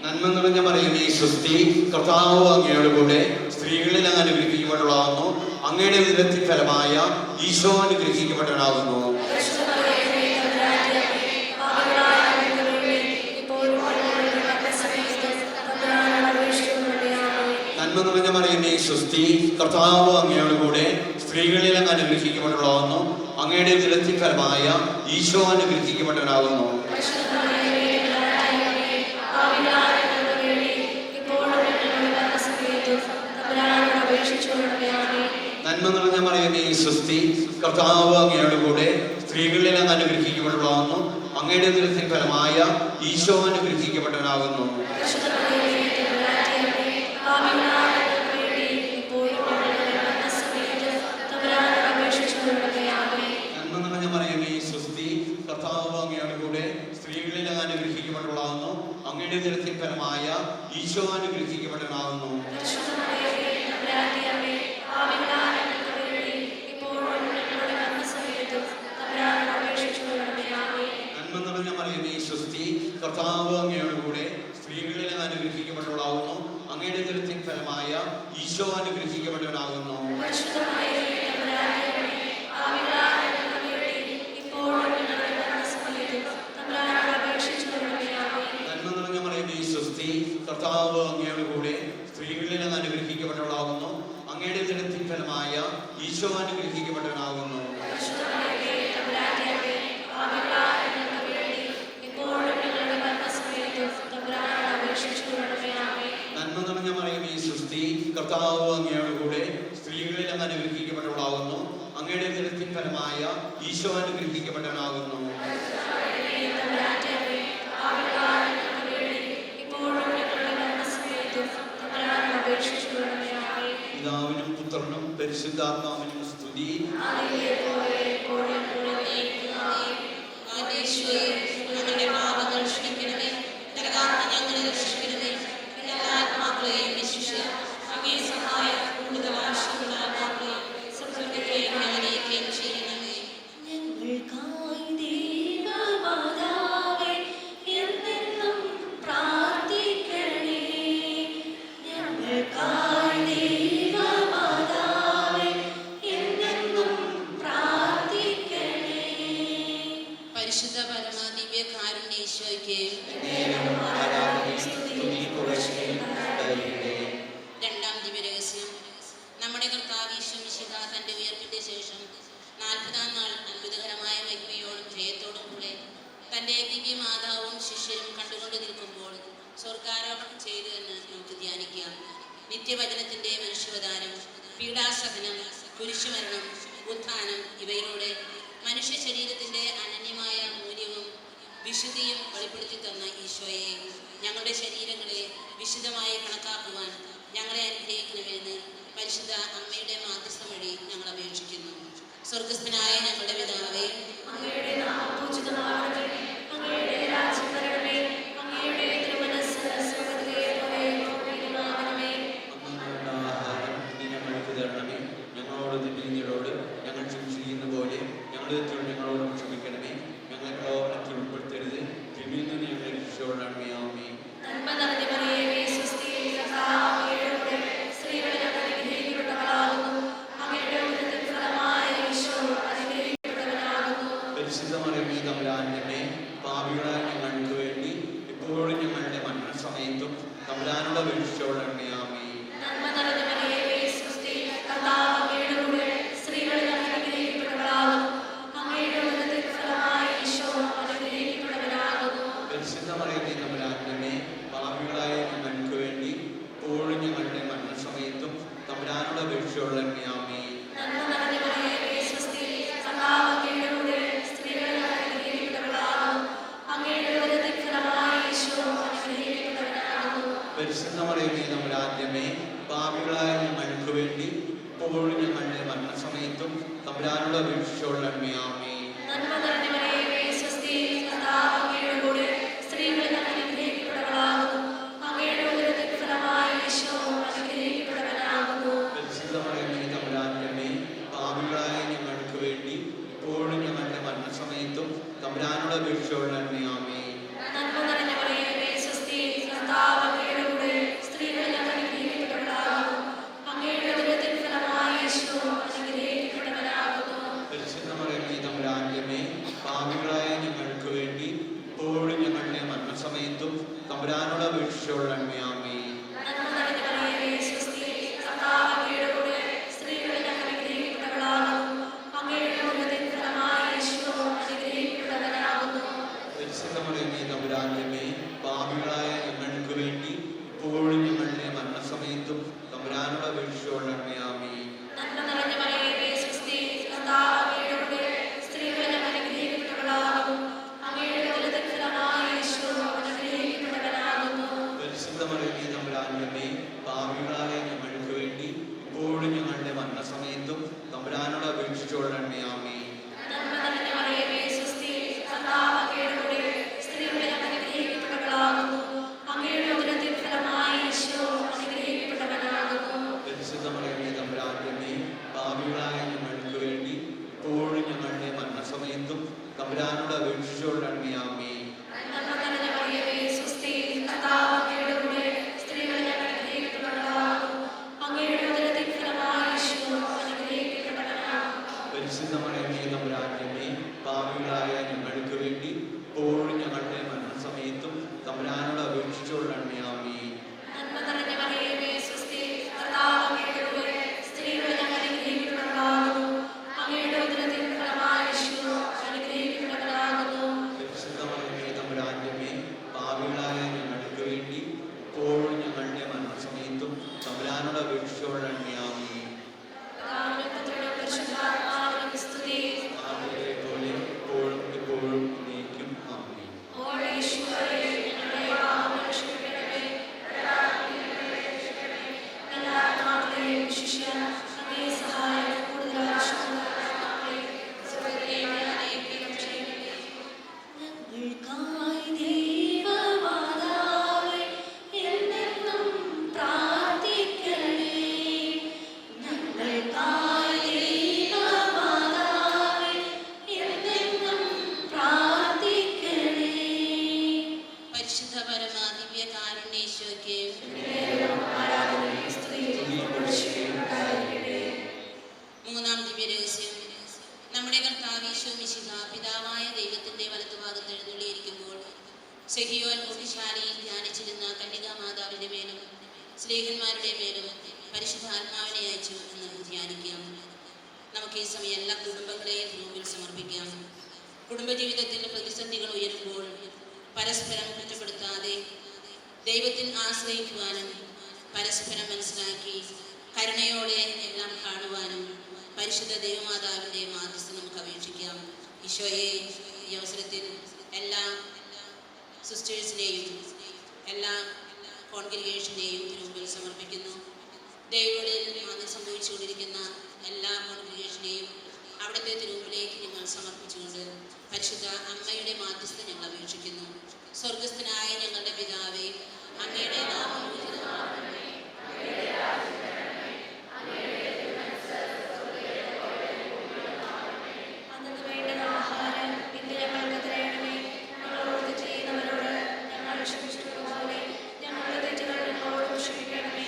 നന്മ നിറഞ്ഞ മറിയമേ, സ്വസ്തി, കർത്താവ് അങ്ങയുടെ കൂടെ, സ്ത്രീകളിൽ അങ്ങ് അനുഗ്രഹിക്കപ്പെട്ടവളാകുന്നു. അങ്ങയുടെ ഉദരത്തിൻ ഫലമായ ഈശോ അനുഗ്രഹിക്കപ്പെട്ടവനാകുന്നു. നന്മ നിറഞ്ഞ മറിയമേ, സ്വസ്തി, കർത്താവ് അങ്ങയുടെ കൂടെ, സ്ത്രീകളിൽ അങ്ങ് അനുഗ്രഹിക്കപ്പെട്ടവളാകുന്നു. അങ്ങയുടെ ഉദരത്തിൻ ഫലമായ ഈശോ അനുഗ്രഹിക്കപ്പെട്ടവനാകുന്നു. നന്മ നിറഞ്ഞ മറിയമേ, സ്വസ്തി, കർത്താവ് അങ്ങയുടെ കൂടെ, സ്ത്രീകളിൽ അങ്ങ് അനുഗ്രഹിക്കപ്പെട്ടവളാകുന്നു. അങ്ങയുടെ ഉദരത്തിൻ ഫലമായ ഈശോ അനുഗ്രഹിക്കപ്പെട്ടവനാകുന്നു. നന്മ നിറഞ്ഞ മറിയമേ, സ്വസ്തി, കർത്താവ് അങ്ങയുടെ കൂടെ, സ്ത്രീകളിൽ അങ്ങ് അനുഗ്രഹിക്കപ്പെട്ടവളാകുന്നു. അങ്ങയുടെ ഉദരത്തിൻ ഫലമായ ഈശോ അനുഗ്രഹിക്കപ്പെട്ടവനാകുന്നു. നന്മ നിറഞ്ഞ മറിയമേ, സ്വസ്തി, കർത്താവ് അങ്ങയുടെ കൂടെ, സ്ത്രീകളിൽ അങ്ങ് അനുഗ്രഹിക്കപ്പെട്ടവളാകുന്നു. അങ്ങയുടെ ഉദരത്തിൻ ഫലമായ ഈശോ അനുഗ്രഹിക്കപ്പെട്ടവനാകുന്നു. നന്മ നിറഞ്ഞ മറിയമേ, അനുഗ്രഹിക്കപ്പെട്ടവനാകുന്നു. നന്മ നിറഞ്ഞ മറിയമേ സ്വസ്തി, കർത്താവ് അങ്ങയോട് കൂടെ സ്ത്രീകളിൽ അങ്ങ് അനുഗ്രഹിക്കപ്പെട്ടവളാകുന്നു. അങ്ങയുടെ ഉദരത്തിൻ ഫലമായ ഈശോ അനുഗ്രഹിക്കപ്പെട്ടവനാകുന്നു. പിതാവിനും പുത്രനും പരിശുദ്ധാത്മാവിനും സ്തുതി. ഞങ്ങളുടെ പാപങ്ങൾ ക്ഷമിക്കണമേ, ഞങ്ങളെ രക്ഷിക്കണമേ, എല്ലാ ആത്മാക്കളെയും വിശിഷ്യ അങ്ങേ സഹായം കൂടുതൽ ആവശ്യമുള്ള ആത്മാക്കളെയും സത്യത്തിലേക്ക് ഞങ്ങളെയും ചെയ്യണമേ. ഞങ്ങൾക്കായി ദൈവമാതാവേ എന്നെന്നും പ്രാർത്ഥിക്കണേ. ഞങ്ങൾക്കായി ദൈവമാതാവേ എന്നെന്നും പ്രാർത്ഥിക്കണേ. പരിശുദ്ധ പരമ ദിവ്യ കാരുണ്യ ഈശോയ്ക്ക് രണ്ടാം ദിവ്യരഹസ്യം. നമ്മുടെ കർത്താവ് ഈശോ മിശിഹ തന്റെ ഉയർപ്പിന്റെ ശേഷം 40-ാം നാൾ അത്ഭുതകരമായ മഹിമയോടും ജയത്തോടും കൂടെ തന്റെ ദിവ്യമാതാവും ശിഷ്യരും കണ്ടുകൊണ്ട് നിൽക്കുമ്പോൾ സ്വർഗാരോഹണം ചെയ്തു എന്ന് നമുക്ക് ധ്യാനിക്കാം. നിത്യവചനത്തിന്റെ മനുഷ്യാവതാരം, പീഡാസഹനം, കുരിശുമരണം, ഉത്ഥാനം ഇവയിലൂടെ മനുഷ്യ ശരീരത്തിന്റെ അനന്യമായ മൂല്യവും വിശുദ്ധിയും വെളിപ്പെടുത്തി തന്ന ഈശോയെ ഞങ്ങളുടെ ശരീരങ്ങളെ വിശുദ്ധമായി കണക്കാക്കുവാൻ ഞങ്ങളെ അനുഗ്രഹിക്കണമെന്ന് പരിശുദ്ധ അമ്മയുടെ മാധ്യസ്ഥം വഴി ഞങ്ങൾ അപേക്ഷിക്കുന്നു. സ്വർഗസ്ഥനായ ഞങ്ങളുടെ പിതാവേ, അങ്ങയുടെ നാമം പൂജിതമാകണമേ. അങ്ങയുടെ രാജ്യം വരണമേ. അങ്ങയുടെ തിരുമനസ്സ് സ്വർഗ്ഗത്തിലെ പോലെ ഭൂമിയിലുമാകണമേ. അന്നങ്ങളുടെ ആഹാരം ഇന്ന് ഞങ്ങൾക്ക് തരണമേ. ഞങ്ങളോട് തെറ്റിയവരോട് ഞങ്ങൾ ക്ഷമിച്ചിരിക്കുന്ന പോലെ ഞങ്ങളുടെ തെറ്റുകൾ ഞങ്ങളോട് ക്ഷമിക്കണമേ. ഞങ്ങളെ പ്രലോഭനത്തിൽ ഉൾപ്പെടുത്തരുത്, തിന്മയിൽ നിന്ന് ഞങ്ങളെ രക്ഷിച്ചുകൊള്ളണമേ. ആമേൻ. നന്മ നിറഞ്ഞ മറിയമേ സ്വസ്തി, കർത്താവ് അങ്ങയുടെ കൂടെ സ്ത്രീകളിൽ അങ്ങ് അനുഗ്രഹിക്കപ്പെട്ടവളാകുന്നു. അങ്ങയുടെ ഉദരത്തിൻ ഫലമായ ഈശോ അനുഗ്രഹിക്കപ്പെട്ടവനാകുന്നു. പരിശുദ്ധ മറിയമേ തമ്പുരാന്റെ പാപികളായ ഞങ്ങൾക്ക് വേണ്ടി ഇപ്പോഴും ഞങ്ങളുടെ മരണസമയത്തും തമ്പുരാനോട് അപേക്ഷിച്ചുകൊള്ളണമേ. ആമേൻ. നന്മ നിറഞ്ഞ മറിയമേ സ്വസ്തി, കർത്താവ് അങ്ങയുടെ കൂടെ സ്ത്രീകളിൽ അങ്ങ് അനുഗ്രഹിക്കപ്പെട്ടവളാകുന്നു. അങ്ങയുടെ ഉദരത്തിൻ ഫലമായ ഈശോ അനുഗ്രഹിക്കപ്പെട്ടവനാകുന്നു. പരിശുദ്ധ മറിയമേ തമ്പുരാന്റെ പാപികളായ ഞങ്ങൾക്ക് വേണ്ടി ഇപ്പോഴും ഞങ്ങളുടെ മരണസമയത്തും തമ്പുരാനോട് അപേക്ഷിച്ചുകൊള്ളണമേ. ആമേൻ. നന്മ നിറഞ്ഞ മറിയമേ സ്വസ്തി, കർത്താവ് അങ്ങയുടെ കൂടെ സ്ത്രീകളിൽ അങ്ങ് അനുഗ്രഹിക്കപ്പെട്ടവളാകുന്നു. അങ്ങയുടെ ഉദരത്തിൻ ഫലമായ ഈശോ അനുഗ്രഹിക്കപ്പെട്ടവനാകുന്നു. പരിശുദ്ധ മറിയമേ തമ്പുരാന്റെ പാപികളായ ഞങ്ങൾക്ക് വേണ്ടി ഇപ്പോഴും ഞങ്ങളുടെ മരണസമയത്തും തമ്പുരാനോട് അപേക്ഷിച്ചുകൊള്ളണമേ. ആമേൻ. നന്മ നിറഞ്ഞ മറിയമേ സ്വസ്തി, കർത്താവ് അങ്ങയുടെ കൂടെ സ്ത്രീകളിൽ അങ്ങ് അനുഗ്രഹിക്കപ്പെട്ടവളാകുന്നു. അങ്ങയുടെ ഉദരത്തിൻ ഫലമായ ഈശോ അനുഗ്രഹിക്കപ്പെട്ടവനാകുന്നു. പരിശുദ്ധ മറിയമേ തമ്പുരാന്റെ പാപികളായ ഞങ്ങൾക്ക് വേണ്ടി ഇപ്പോഴും ഞങ്ങളുടെ മരണസമയത്തും തമ്പുരാനോട് അപേക്ഷിച്ചുകൊള്ളണമേ. ആമേൻ. നന്മ നിറഞ്ഞ മറിയമേ സ്വസ്തി, കർത്താവ് അങ്ങയുടെ കൂടെ സ്ത്രീകളിൽ അങ്ങ് അനുഗ്രഹിക്കപ്പെട്ടവളാകുന്നു. അങ്ങയുടെ ഉദരത്തിൻ ഫലമായ ഈശോ അനുഗ്രഹിക്കപ്പെട്ടവനാകുന്നു. പരിശുദ്ധ മറിയമേ തമ്പുരാന്റെ പാപികളായ ഞങ്ങൾക്ക് വേണ്ടി ഇപ്പോഴും ഞങ്ങളുടെ മരണസമയത്തും തമ്പുരാനോട് അപേക്ഷിച്ചുകൊള്ളണമേ. ആമേൻ. നന്മ നിറഞ്ഞ മറിയമേ സ്വസ്തി, കർത്താവ് അങ്ങയുടെ കൂടെ സ്ത്രീകളിൽ അങ്ങ് അനുഗ്രഹിക്കപ്പെട്ടവളാകുന്നു. അങ്ങയുടെ ഉദരത്തിൻ ഫലമായ ഈശോ അനുഗ്രഹിക്കപ്പെട്ടവനാകുന്നു. പരിശുദ്ധ മറിയമേ തമ്പുരാന്റെ പാപികളായ ഞങ്ങൾക്ക് വേണ്ടി ഇപ്പോഴും ഞങ്ങളുടെ മരണസമയത്തും തമ്പുരാനോട് അപേക്ഷിച്ചുകൊള്ളണമേ. ആമേൻ. നന്മ നിറഞ്ഞ മറിയമേ സ്വസ്തി, കർത്താവ് അങ്ങയുടെ കൂടെ സ്ത്രീകളിൽ അങ്ങ് അനുഗ്രഹിക്കപ്പെട്ടവളാകുന്നു. അങ്ങയുടെ ഉദരത്തിൻ ഫലമായ ഈശോ അനുഗ്രഹിക്കപ്പെട്ടവനാകുന്നു. പരിശുദ്ധ മറിയമേ തമ്പുരാന്റെ പാപികളായ ഞങ്ങൾക്ക് വേണ്ടി ഇപ്പോഴും ഞങ്ങളുടെ മരണസമയത്തും തമ്പുരാനോട് അപേക്ഷിച്ചുകൊള്ളണമേ. ആമേൻ. നന്മ നിറഞ്ഞ മറിയമേ സ്വസ്തി, കർത്താവ് അങ്ങയുടെ കൂടെ സ്ത്രീകളിൽ അങ്ങ് അനുഗ്രഹിക്കപ്പെട്ടവളാകുന്നു. അങ്ങയുടെ ഉദരത്തിൻ ഫലമായ ഈശോ അനുഗ്രഹിക്കപ്പെട്ടവനാകുന്നു. പരിശുദ്ധ മറിയമേ തമ്പുരാന്റെ പാപികളായ ഞങ്ങൾക്ക് വേണ്ടി ഇപ്പോഴും ഞങ്ങളുടെ മരണസമയത്തും തമ്പുരാനോട് അപേക്ഷിച്ചുകൊള്ളണമേ. ആമേൻ. നന്മ നിറഞ്ഞ മറിയമേ സ്വസ്തി, കർത്താവ് അങ്ങയുടെ കൂടെ സ്ത്രീകളിൽ അങ്ങ് അനുഗ്രഹിക്കപ്പെട്ടവളാകുന്നു. അങ്ങയുടെ ഉദരത്തിൻ ഫലമായ ഈശോ അനുഗ്രഹിക്കപ്പെട്ടവനാകുന്നു. പരിശുദ്ധ മറിയമേ തമ്പുരാന്റെ പാപികളായ ഞങ്ങൾക്ക് വേണ്ടി ഇപ്പോഴും ഞങ്ങളുടെ മരണസമയത്തും തമ്പുരാനോട് അപേക്ഷിച്ചുകൊള്ളണമേ. ആമേൻ. നന്മ നിറഞ്ഞ മറിയമേ സ്വസ്തി, കർത്താവ് അങ്ങയുടെ കൂടെ സ്ത്രീകളിൽ അങ്ങ് അനുഗ്രഹിക്കപ്പെട്ടവളാകുന്നു. രഹസ്യം. നമ്മുടെ കർത്താവീശോ മിശിഹ പിതാവായ ദൈവത്തിന്റെ വലത്തുഭാഗത്ത് എഴുന്നള്ളിയിരിക്കുമ്പോൾ സെഹിയോൻ ബുദ്ധിശാലിയിൽ ധ്യാനിച്ചിരുന്ന കന്യകാമാതാവിന്റെ മേലും സ്ലേഹന്മാരുടെ മേലും പരിശുദ്ധാത്മാവിനെ അയച്ചു എന്ന് ധ്യാനിക്കാം. നമുക്ക് ഈ സമയം എല്ലാ കുടുംബങ്ങളെയും മുമ്പിൽ സമർപ്പിക്കാം. കുടുംബജീവിതത്തിൽ പ്രതിസന്ധികൾ ഉയരുമ്പോൾ പരസ്പരം കുറ്റപ്പെടുത്താതെ ദൈവത്തിൽ ആശ്രയിക്കുവാനും പരസ്പരം മനസ്സിലാക്കി കരുണയോടെ എല്ലാം കാണുവാനും പരിശുദ്ധ ദൈവമാതാവിൻ്റെ മാധ്യസ്ഥം നമുക്ക് അപേക്ഷിക്കാം. ഈശോയെ, ഈ അവസരത്തിൽ എല്ലാ സിസ്റ്റേഴ്സിനെയും എല്ലാ കോൺഗ്രിഗേഷനെയും മുമ്പിൽ സമർപ്പിക്കുന്നു. ദൈവങ്ങളിൽ ആദ്യം സംഭവിച്ചുകൊണ്ടിരിക്കുന്ന എല്ലാ കോൺഗ്രിഗേഷനെയും അവിടുത്തെ തിരുമുമ്പിലേക്ക് ഞങ്ങൾ സമർപ്പിച്ചുകൊണ്ട് പരിശുദ്ധ അമ്മയുടെ മാധ്യസ്ഥ ഞങ്ങൾ അപേക്ഷിക്കുന്നു. സ്വർഗസ്ഥനായ ഞങ്ങളുടെ പിതാവേ, അങ്ങയുടെ നാമം പൂജിതമാകണമേ. അന്നു വേണ്ടുന്ന ആഹാരം ഇന്ന് ഞങ്ങൾക്ക് തരണമേ. ഞങ്ങളോട് ചെയ്യുന്നവരോട് ഞങ്ങൾ ക്ഷമിച്ചതുപോലെ ഞങ്ങളുടെ തെറ്റുകൾ ഞങ്ങളോട് ക്ഷമിക്കണമേ.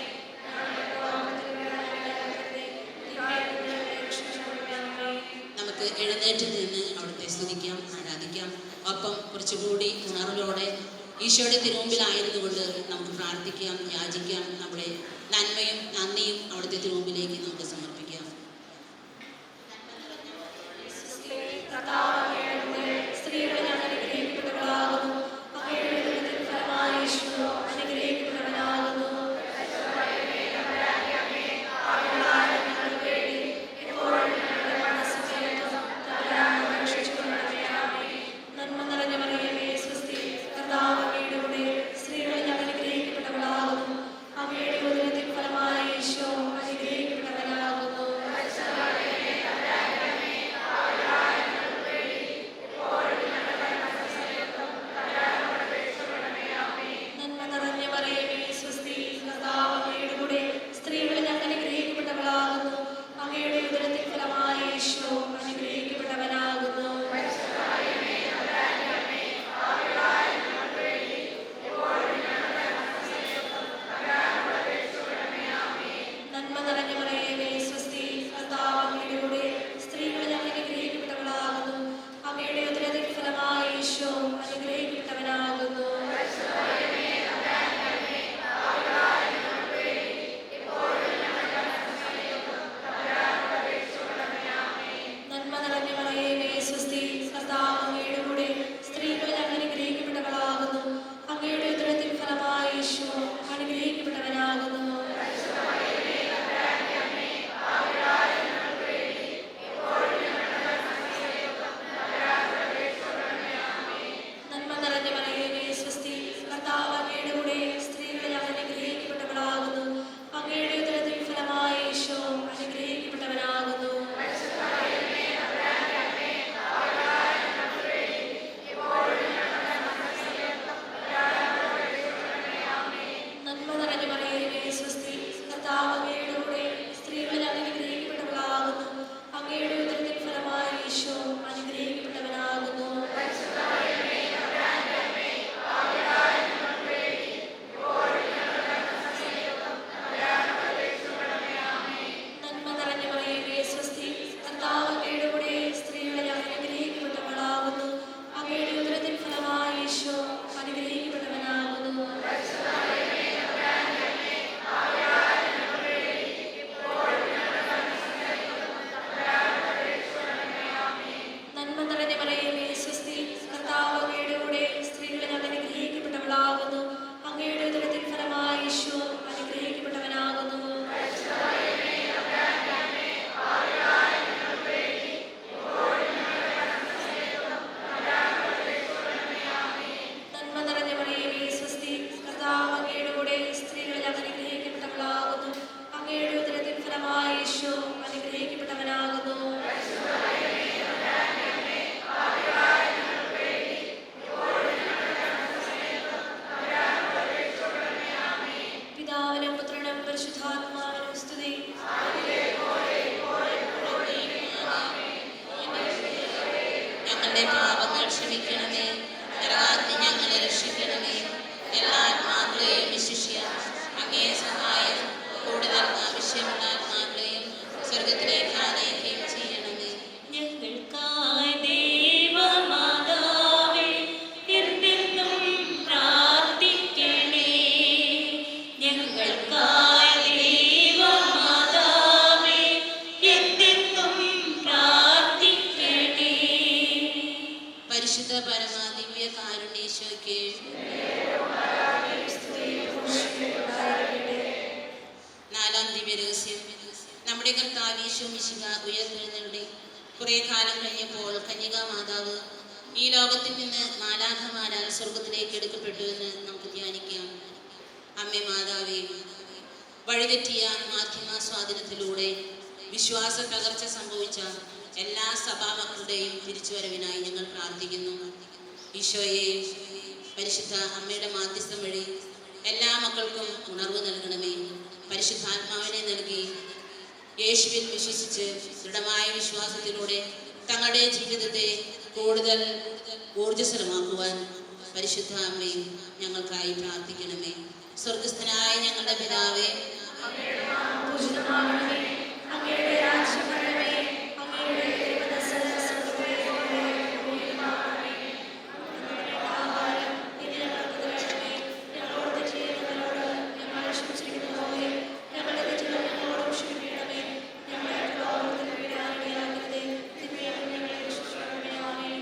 നമുക്ക് എഴുന്നേറ്റ് നിന്ന് അവിടുത്തെ സ്തുതിക്കാം, ആരാധിക്കാം. ഒപ്പം കുറച്ചുകൂടി ഉണർവോടെ ഈശോയുടെ തിരുമുമ്പിലായിരുന്നു കൊണ്ട് നമുക്ക് പ്രാർത്ഥിക്കാം, യാചിക്കാം. നമ്മുടെ നന്മയും നന്ദിയും അവിടുത്തെ തിരുമുമ്പിലേക്ക് നമുക്ക് സമർപ്പിക്കാം. സ്ത്രീകൾ ഞങ്ങൾ അനുഗ്രഹിക്കപ്പെട്ടവളാകുന്നു. അങ്ങയുടെ ഉദരത്തിൻ ഫലമായി ഈശോ അനുഗ്രഹിക്കപ്പെട്ടവനാകുന്നു. നന്മ നിറഞ്ഞ മറിയമേ, സ്വസ്തി, കർത്താവ് അങ്ങയുടെ കൂടെ. സ്ത്രീകൾ ഞങ്ങൾ അനുഗ്രഹിക്കപ്പെട്ടവളാകുന്നു. അങ്ങയുടെ ഉദരത്തിൻ ഫലമായി ഈശോ അനുഗ്രഹിക്കപ്പെട്ടവനാകുന്നു. നന്മ നിറഞ്ഞ മറിയമേ, സ്വസ്തി, കർത്താവ് അങ്ങയുടെ കൂടെ. സ്ത്രീകൾ ഞങ്ങൾ അനുഗ്രഹിക്കപ്പെട്ടവളാകുന്നു. അങ്ങയുടെ ഉദരത്തിൻ ഫലമായി ഈശോ അനുഗ്രഹിക്കപ്പെട്ടവനാകുന്നു. നന്മ നിറഞ്ഞ മറിയമേ, സ്വസ്തി, കർത്താവ് അങ്ങയുടെ കൂടെ. സ്ത്രീകൾ ഞങ്ങൾ അനുഗ്രഹിക്കപ്പെട്ടവളാകുന്നു. അങ്ങയുടെ ഉദരത്തിൻ ഫലമായി ഈശോ അനുഗ്രഹിക്കപ്പെട്ടവനാകുന്നു. നന്മ നിറഞ്ഞ മറിയമേ, സ്വസ്തി, കർത്താവ് അങ്ങയുടെ കൂടെ. സ്ത്രീകൾ ഞങ്ങൾ അനുഗ്രഹിക്കപ്പെട്ടവളാകുന്നു. അങ്ങയുടെ ഉദരത്തിൻ ഫലമായി ഈശോ അനുഗ്രഹിക്കപ്പെട്ടവനാകുന്നു. നന്മ നിറഞ്ഞ മറിയമേ, സ്വസ്തി, കർത്താവ് അങ്ങയുടെ കൂടെ. സ്ത്രീകൾ ഞങ്ങൾ അനുഗ്രഹിക്കപ്പെട്ടവളാകുന്നു. അങ്ങയുടെ ഉദരത്തിൻ ഫലമായി ഈശോ അനുഗ്രഹിക്കപ്പെട്ടവനാകുന്നു. നന്മ നിറഞ്ഞ മറിയമേ, സ്വസ്തി, കർത്താവ് അങ്ങയുടെ കൂടെ. സ്ത്രീകൾ ഞങ്ങൾ അനുഗ്രഹിക്കപ്പെട്ടവളാകുന്നു. അങ്ങയുടെ ഉദരത്തിൻ ഫലമായി ഈശോ അനുഗ്രഹിക്കപ്പെട്ടവനാകുന്നു. നന്മ നിറഞ്ഞ മറിയമേ, സ്വസ്തി, കർത്താവ് അങ്ങയുടെ കൂടെ. സ്ത്രീകൾ ഞങ്ങൾ അനുഗ്രഹിക്കപ്പെട്ടവളാകുന്നു. അങ്ങയുടെ ഉദരത്തിൻ ഫലമായി ഈശോ അനുഗ്രഹിക്കപ്പെട്ടവനാകുന്നു. നന്മ നിറഞ്ഞ മറിയമേ, സ്വസ്തി, കർത്താവ് അങ്ങയുടെ കൂടെ. സ്ത്രീകൾ ഞങ്ങൾ അനുഗ്രഹിക്കപ്പെട്ടവളാകുന്നു. അങ്ങയുടെ ഉദരത്തിൻ ഫലമായി ഈശോ അനുഗ്രഹിക്കപ്പെട്ടവനാകുന്നു. നന്മ നിറഞ്ഞ മറിയമേ, സ്വസ്തി, കർത്താവ് അങ്ങയുടെ കൂടെ. സ്ത്രീകൾ ഞങ്ങൾ അനുഗ്രഹിക്കപ്പെട്ടവളാകുന്നു. അങ്ങയുടെ ഉദരത്തിൻ ഫലമായി ഈശോ അനുഗ്രഹിക്കപ്പെട്ടവനാകുന്നു. പിതാവിനും പുത്രനും പരിശുദ്ധാത്മാവിനും സ്തുതി. ഞങ്ങളുടെ പാപങ്ങൾ ക്ഷമിക്കണമേ. നരകാഗ്നി ഞങ്ങളെ രക്ഷിക്കണമേ. എല്ലാ ആത്മാക്കളെയും വിശിഷ്യ അങ്ങേ സഹായം കൂടുതൽ ആവശ്യമുള്ള ആത്മാക്കളെയും സ്വർഗത്തിലേക്ക് ആനയിക്കുകയും ചെയ്യണമേ. നമ്മുടെ കർത്താവ് ഈശോ മിശിഹ ഉയർത്തെഴുന്നള്ളി കുറെ കാലം കഴിഞ്ഞപ്പോൾ കന്യകാ മാതാവ് ഈ ലോകത്തിൽ നിന്ന് മാലാഖമാരാൽ സ്വർഗത്തിലേക്ക് എടുക്കപ്പെട്ടു എന്ന് നമുക്ക് ധ്യാനിക്കാം. അമ്മേ മാതാവേ, വഴിതെറ്റിയ മാധ്യമ സ്വാധീനത്തിലൂടെ വിശ്വാസ തകർച്ച സംഭവിച്ച എല്ലാ സഭാമക്കളുടെയും തിരിച്ചുവരവിനായി ഞങ്ങൾ പ്രാർത്ഥിക്കുന്നു. ഈശോയെ, പരിശുദ്ധ അമ്മയുടെ മാധ്യസ്ഥം വഴി എല്ലാ മക്കൾക്കും ഉണർവ് നൽകണമേ. പരിശുദ്ധാത്മാവിനെ നൽകി യേശുവിൽ വിശ്വസിച്ച് ദൃഢമായ വിശ്വാസത്തിലൂടെ തങ്ങളുടെ ജീവിതത്തെ കൂടുതൽ ഊർജ്ജസ്വലമാക്കുവാൻ പരിശുദ്ധ അമ്മേ ഞങ്ങൾക്കായി പ്രാർത്ഥിക്കണമേ. സ്വർഗസ്ഥനായ ഞങ്ങളുടെ പിതാവേ, അങ്ങയുടെ നാമം പൂജിതമാകണമേ. അങ്ങയുടെ രാജ്യം വരണമേ. അങ്ങയുടെ തിരുമനസ്സ് സ്വർഗ്ഗത്തിലെ ഭൂമിയിലുമാകണമേ. ഞങ്ങളുടെ ആഹാരം ഇന്ന് ഞങ്ങൾക്ക് തരണമേ. ഞങ്ങളോട് തെറ്റ് ചെയ്യുന്നവരോട് ഞങ്ങൾ ക്ഷമിച്ചിരിക്കുന്നതുപോലെ ഞങ്ങളുടെ തെറ്റുകൾ ഞങ്ങളോട് ക്ഷമിക്കണമേ. ഞങ്ങളെ പ്രലോഭനത്തിൽ വീഴാനിടയാക്കരുതേ. തിന്മയിൽ നിന്ന് ഞങ്ങളെ രക്ഷിക്കണമേ. ആമേൻ.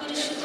പരിശുദ്ധ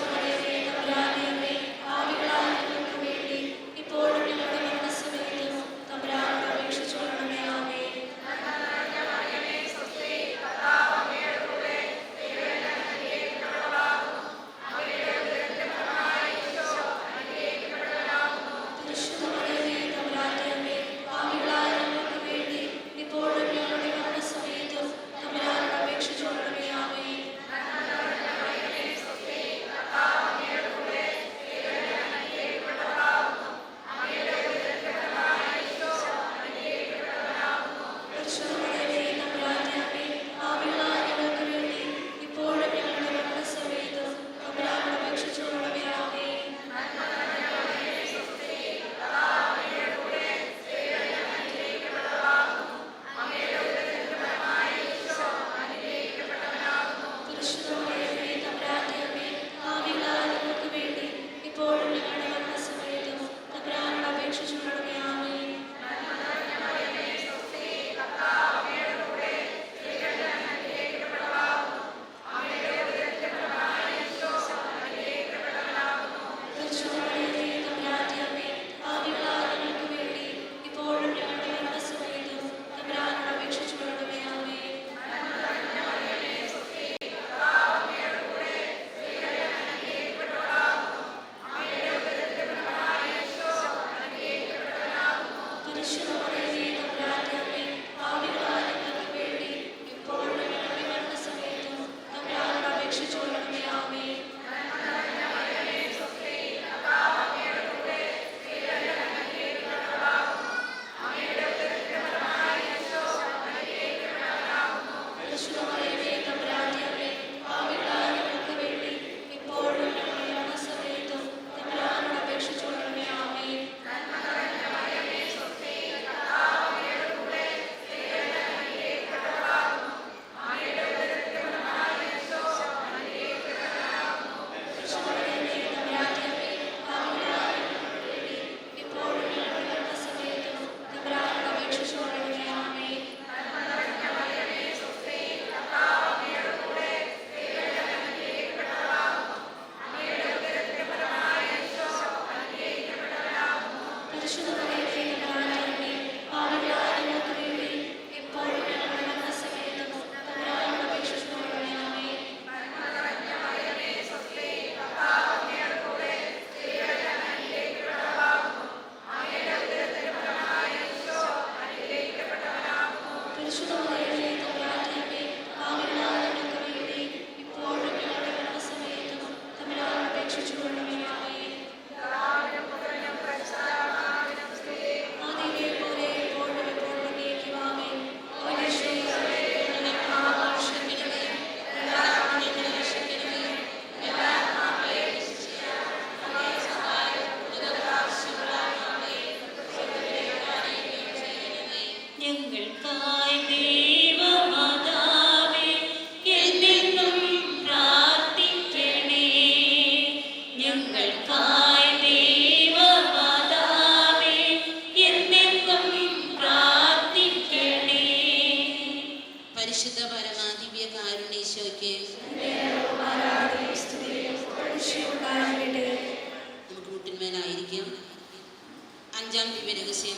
അഞ്ചാം ദിവ്യരഹസ്യം.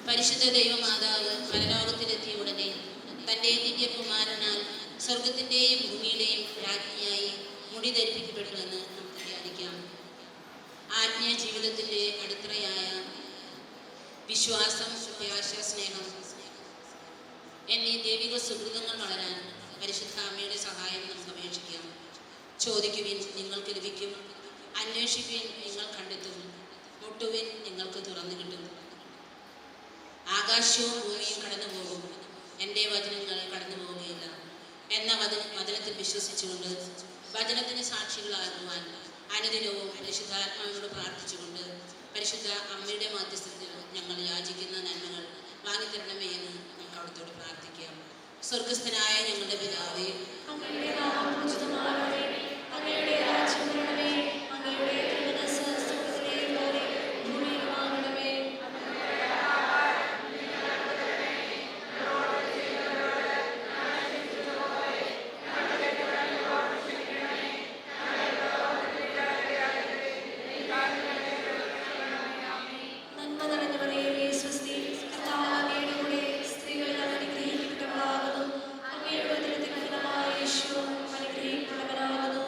പരിശുദ്ധ ദൈവമാതാവ് പരലോകത്തിലെത്തിയ ഉടനെ തൻ്റെ ദിവ്യകുമാരനാൽ സ്വർഗത്തിൻ്റെയും ഭൂമിയുടെയും രാജ്ഞിയായി മുടി ധരിപ്പിക്കപ്പെട്ടുവെന്ന് നമുക്ക് ധ്യാനിക്കാം. ആത്മീയ ജീവിതത്തിൻ്റെ അടിത്തറയായ വിശ്വാസം, പ്രത്യാശ, സ്നേഹം എന്നീ ദൈവിക സുഹൃതങ്ങൾ വളരാൻ പരിശുദ്ധ അമ്മയുടെ സഹായം നമുക്ക് അപേക്ഷിക്കാം. ചോദിക്കുവിൻ, നിങ്ങൾക്ക് ലഭിക്കും; അന്വേഷിപ്പിൻ, നിങ്ങൾ കണ്ടെത്തും; മുട്ടുവിൻ, നിങ്ങൾക്ക് തുറന്നു കിട്ടും. ആകാശവും ഭൂമിയും കടന്നു പോകും, എൻ്റെ വചനങ്ങൾ കടന്നു പോവുകയില്ല എന്ന വചനത്തിൽ വിശ്വസിച്ചുകൊണ്ട് വചനത്തിന് സാക്ഷികളാകുവാൻ അനുദിനവും പരിശുദ്ധാത്മാവിനോട് പ്രാർത്ഥിച്ചുകൊണ്ട് പരിശുദ്ധ അമ്മയുടെ മാധ്യസ്ഥത്തിൽ ഞങ്ങൾ യാചിക്കുന്ന നന്മകൾ വാങ്ങിത്തരണമേ എന്ന് നമുക്ക് അവിടുത്തോട് പ്രാർത്ഥിക്കാം. സ്വർഗസ്ഥനായ ഞങ്ങളുടെ പിതാവേ, അങ്ങയുടെ നാമം പൂജിതമാകണമേ. അങ്ങയുടെ രാജ്യം വരണമേ. അങ്ങയുടെ തിരുമനസ്സ് സ്വർഗ്ഗത്തിലെ പോലെ ഭൂമിയിലുമാകണമേ. നന്മ നിറഞ്ഞ മറിയമേ, സ്വസ്തി. കർത്താവ് അങ്ങയുടെ കൂടെ സ്ത്രീകളിൽ അങ്ങ് അനുഗ്രഹിക്കപ്പെട്ടവളാകുന്നു. അങ്ങയുടെ ഉദരത്തിൻ ഫലമായ യേശുവും അനുഗ്രഹിക്കപ്പെട്ടവനാകുന്നു.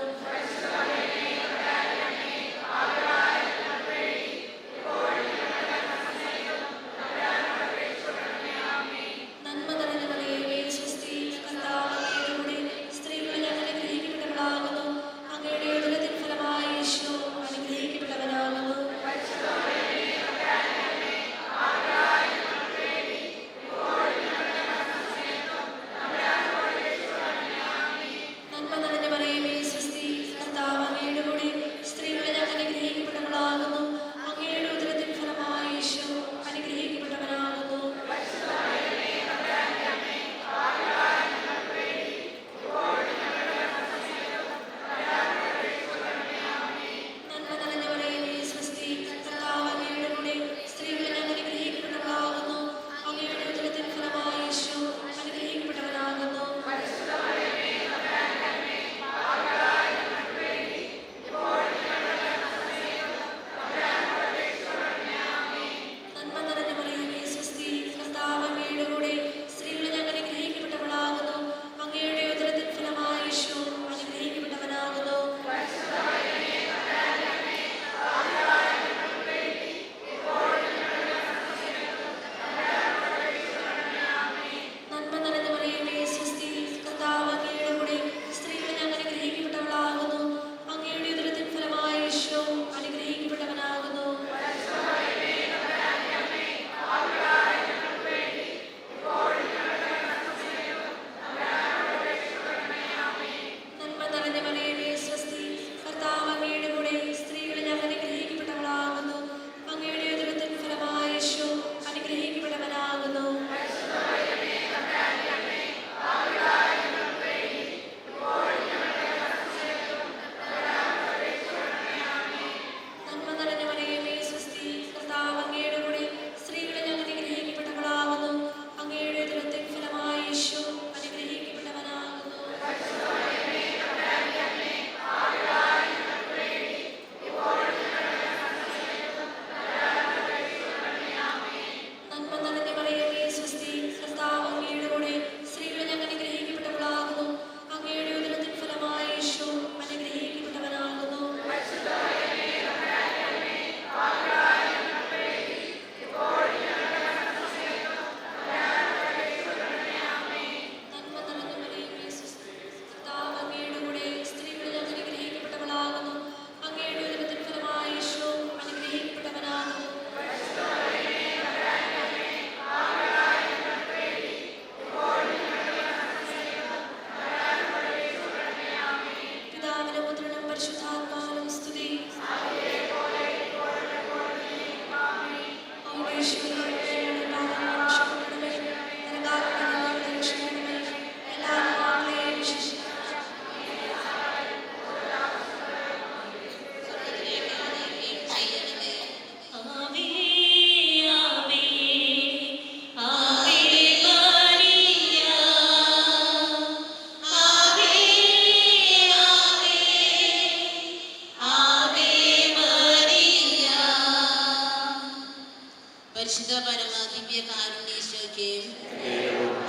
പരമ ദിവ്യ കാരുണ്യേശ്വരയ്ക്ക്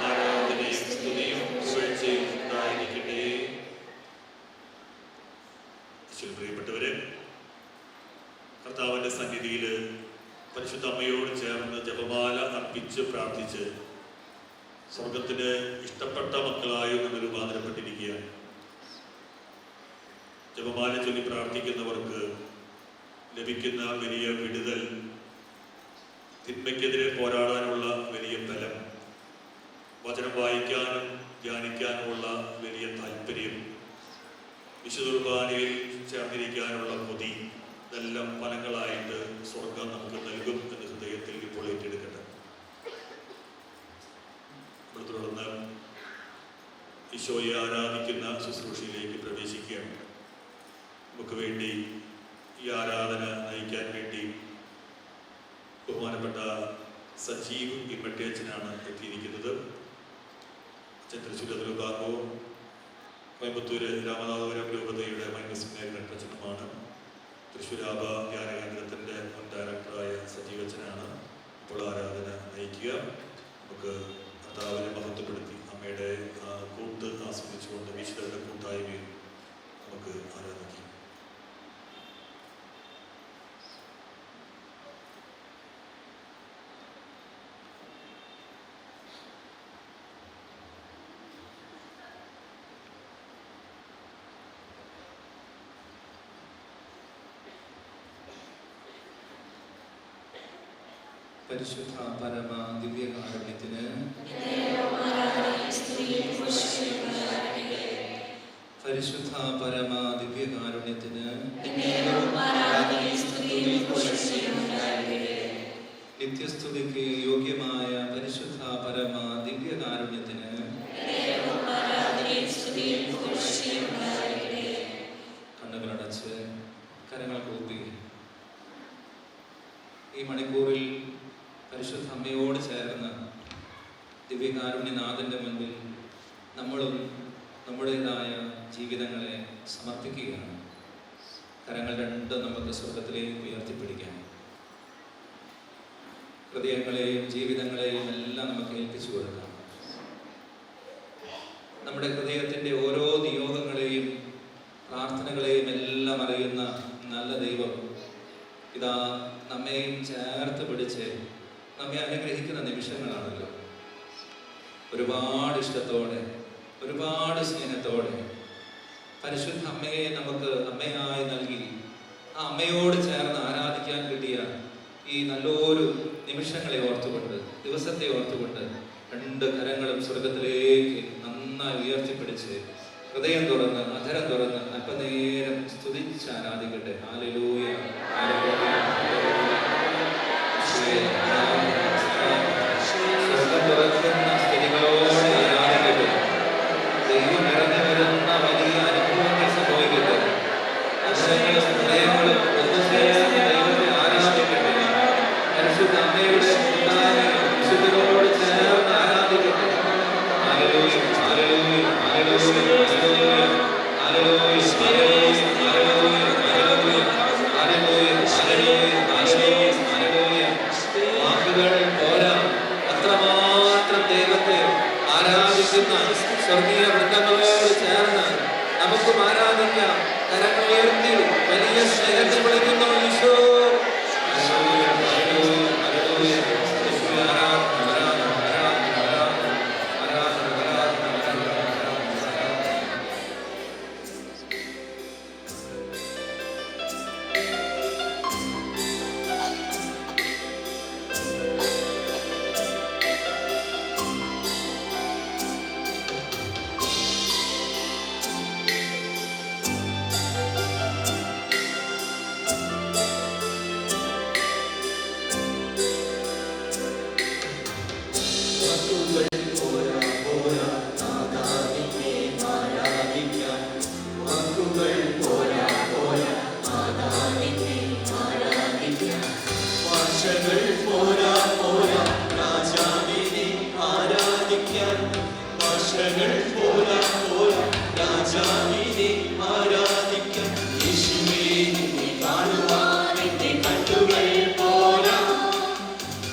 ആരാധനയും സ്തുതിയും പുകഴ്ചയും ഉണ്ടായിരിക്കട്ടെ. പ്രിയപ്പെട്ടവരെ, കർത്താവിന്റെ സന്നിധിയിൽ പരിശുദ്ധ അമ്മയോട് ചേർന്ന് ജപമാല അർപ്പിച്ച് പ്രാർത്ഥിച്ച് സ്വർഗത്തിന് ഇഷ്ടപ്പെട്ട മക്കളായി നമ്മൾ രൂപാന്തരപ്പെട്ടിരിക്കുകയാണ്. ജപമാല ചൊല്ലി പ്രാർത്ഥിക്കുന്നവർക്ക് ലഭിക്കുന്ന വലിയ വിടുതൽ, തിന്മയ്ക്കെതിരെ പോരാടാനുള്ള വലിയ ബലം, വചനം വായിക്കാനും ധ്യാനിക്കാനുമുള്ള വലിയ താല്പര്യം, വിശുദ്ധ കുർബാനയിൽ ചേർന്നിരിക്കാനുള്ള കൊതി, ഇതെല്ലാം ഫലങ്ങളായിട്ട് സ്വർഗം നമുക്ക് നൽകും എന്ന് ഹൃദയത്തിൽ ഇപ്പോൾ ഏറ്റെടുക്കട്ടെ. തുടർന്ന് ഈശോയെ ആരാധിക്കുന്ന ശുശ്രൂഷയിലേക്ക് പ്രവേശിക്കുകയാണ്. നമുക്ക് വേണ്ടി ഈ ആരാധന നയിക്കാൻ വേണ്ടി ബഹുമാനപ്പെട്ട സജീവ് ഇമ്മട്ടിയച്ചനാണ് എത്തിയിരിക്കുന്നത്. തൃശ്ശൂർ രൂപാംഗവും കോയമ്പത്തൂര് രാമനാഥപുരം രൂപതയുടെ മൈനസ്മേഖലച്ചനുമാണ്. തൃശ്ശൂർ ആബ ധ്യാനകേന്ദ്രത്തിൻ്റെ മുൻ ഡയറക്ടറായ സജീവച്ചനാണ് ഇപ്പോൾ ആരാധന നയിക്കുക. നമുക്ക് കർത്താവിനെ മഹത്വപ്പെടുത്തി അമ്മയുടെ കൂട്ട് ആസ്വദിച്ചുകൊണ്ട് വിശുദ്ധരുടെ കൂട്ടായ്മയിൽ നമുക്ക് ആരാധിക്കാം. പരിശുദ്ധ പരമ ദിവ്യകാരുണ്യത്തിന് പരിശുദ്ധ പരമ ദിവ്യകാരുണ്യത്തിന് നിത്യസ്തുതിക്ക് യോഗ്യമായ പരിശുദ്ധ പരമ ദിവ്യകാരുണ്യത്തിന് കണ്ണുകളടച്ച് കരങ്ങൾ കൂപ്പി ഈ മണിക്കൂറിൽ പരിശുദ്ധ അമ്മയോട് ചേർന്ന് ദിവ്യകാരുണ്യനാഥൻ്റെ മുൻപിൽ നമ്മളും നമ്മുടേതായ ജീവിതങ്ങളെ സമർപ്പിക്കുകയാണ്. കരങ്ങൾ രണ്ടും നമുക്ക് സ്വർഗത്തിലേക്ക് ഉയർത്തിപ്പിടിക്കാം. ഹൃദയങ്ങളെയും ജീവിതങ്ങളെയും എല്ലാം നമുക്ക് ഏൽപ്പിച്ചു കൊടുക്കാം. നമ്മുടെ ഹൃദയത്തിൻ്റെ ഓരോ നിയോഗങ്ങളെയും പ്രാർത്ഥനകളെയും എല്ലാം അറിയുന്ന നല്ല ദൈവം ഇതാ നമ്മെയും ചേർത്ത് പിടിച്ച് നമ്മെ അനുഗ്രഹിക്കുന്ന നിമിഷങ്ങളാണല്ലോ. ഒരുപാട് ഇഷ്ടത്തോടെ, ഒരുപാട് സ്നേഹത്തോടെ പരിശുദ്ധ അമ്മയെ നമുക്ക് അമ്മയായി നൽകി ആ അമ്മയോട് ചേർന്ന് ആരാധിക്കാൻ കിട്ടിയ ഈ നല്ലൊരു നിമിഷങ്ങളെ ഓർത്തുകൊണ്ട്, ദിവസത്തെ ഓർത്തുകൊണ്ട് രണ്ട് കരങ്ങളും സ്വർഗത്തിലേക്ക് നന്നായി ഉയർത്തിപ്പിടിച്ച് ഹൃദയം തുറന്ന് അധരം തുറന്ന് അല്പനേരം സ്തുതിച്ച് ആരാധിക്കട്ടെ. Hallelujah, hallelujah. സ്വർഗം തുറക്കുന്ന സ്ഥിതികളോടെ ആരാധിക്കട്ടെ. ദൈവം ഇറങ്ങി വരുന്ന വലിയ അനുഭവങ്ങൾ സംഭവിക്കട്ടെ. അധരങ്ങളും ഹൃദയങ്ങളും ഒന്നുചേർന്ന് ദൈവത്തെ ആരാധിക്കട്ടെ. പരിശുദ്ധ അമ്മയുടെ വിശുദ്ധരോട് ചേർന്ന് ആരാധിക്കട്ടെ. Hallelujah, hallelujah, hallelujah, hallelujah, hallelujah, hallelujah, hallelujah, hallelujah, hallelujah, hallelujah. വാക്കുകൾ പോരാ, അത്രമാത്രം ദൈവത്തെ ആരാധിക്കുന്ന സ്വർഗീയ വൃന്ദങ്ങളോട് ചേർന്ന് നമുക്കും ആരാധിക്കാം. കരങ്ങൾ ഉയർത്തി വലിയ സ്നേഹത്തിൽ വിളിക്കുന്നു ഈശോ. Hallelujah, hallelujah, hallelujah. യേശുവേ ആരാധന, ആരാധന, ആരാധന, ആരാധന, ആരാധന, ആരാധന, ആരാധന.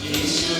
യേശുവേ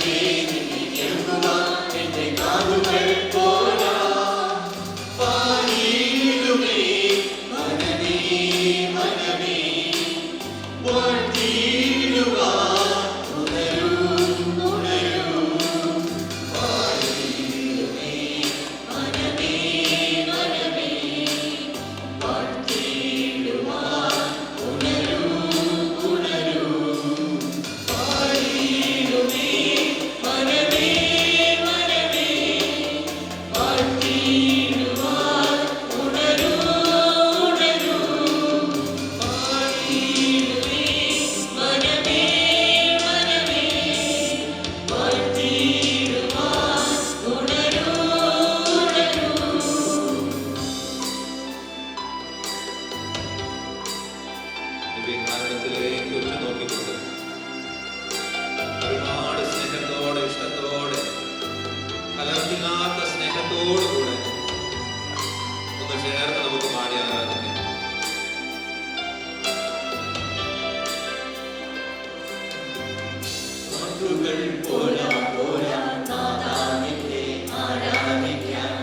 പാട്ടുകൾ പോരാ പോരാ നാഥാ നിന്നെ ആരാധിക്കാൻ.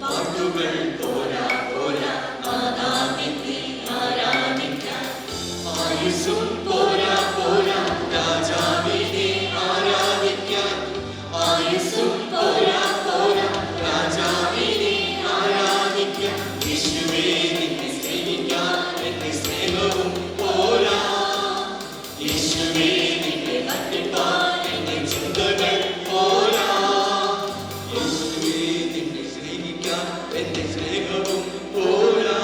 പാട്ടുകൾ പോരാ പോരാ നാഥാ നിന്നെ ആരാധിക്കാൻ. ആയുസ്സും പോരാ പോരാ രാജാവിനെ ആരാധിക്കാൻ. ആയുസ്സും പോരാ പോരാ രാജാവിനെ ആരാധിക്കാൻ. യേശുവേ നിന്നെ സ്നേഹിക്കാൻ എന്റെ സ്നേഹവും പോരാ. യേശുവേ നിന്നെ ഭക്തിപ്പാൻ എന്റെ ചിന്തകൾ പോരാ. യേശുവേ നിന്നെ സ്നേഹിക്കാൻ എന്റെ സ്നേഹവും പോരാ.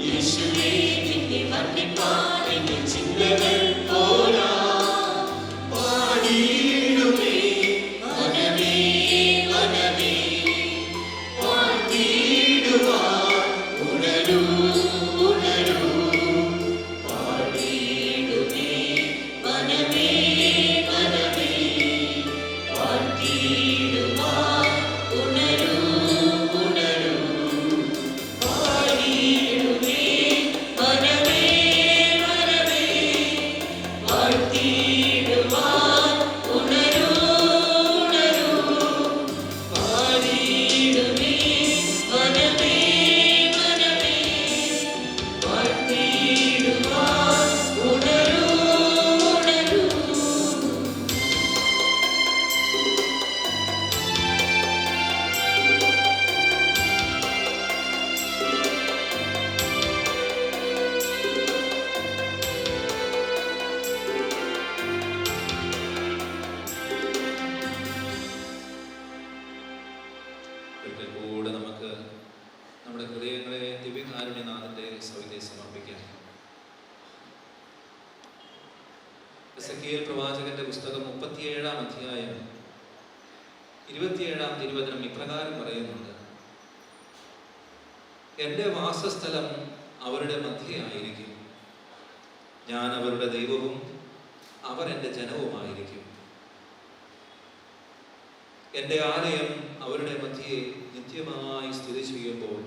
യേശുവേ നിന്നെ ഭക്തിപ്പാൻ എന്റെ ചിന്തകൾ പോരാ. പാടിയിടുമേ മനമേ മനമേ പാടിയിടുവാൻ ഉണരൂ ഉണരൂ. പാടിയിടുമേ മനമേ മനമേ പാടിയിടുവാൻ ഉണരൂ ഉണരൂ. പാടിയിടുമേ മനമേ മനമേ പാടിയിടുവാൻ ഉണരൂ ഉണരൂ. പാടിയിടുമേ മനമേ മനമേ പാടിയിടുവാൻ ഉണരൂ ഉണരൂ. ഒരിക്കൽ കൂടെ നമുക്ക് നമ്മുടെ ഹൃദയങ്ങളെ ദിവ്യകാരുണ്യനാഥന്റെ സവിധയെ സമർപ്പിക്കാം. എസെക്കിയേൽ പ്രവാചകന്റെ പുസ്തകം 37-ാം അധ്യായം 27-ാം തിരുവചനം ഇപ്രകാരം പറയുന്നുണ്ട്: എന്റെ വാസസ്ഥലം അവരുടെ മധ്യേ ആയിരിക്കും, ഞാൻ അവരുടെ ദൈവവും അവർ എൻ്റെ ജനവുമായിരിക്കും. എൻ്റെ ആലയം അവരുടെ മധ്യേ നിത്യമായി സ്ഥിതി ചെയ്യുമ്പോൾ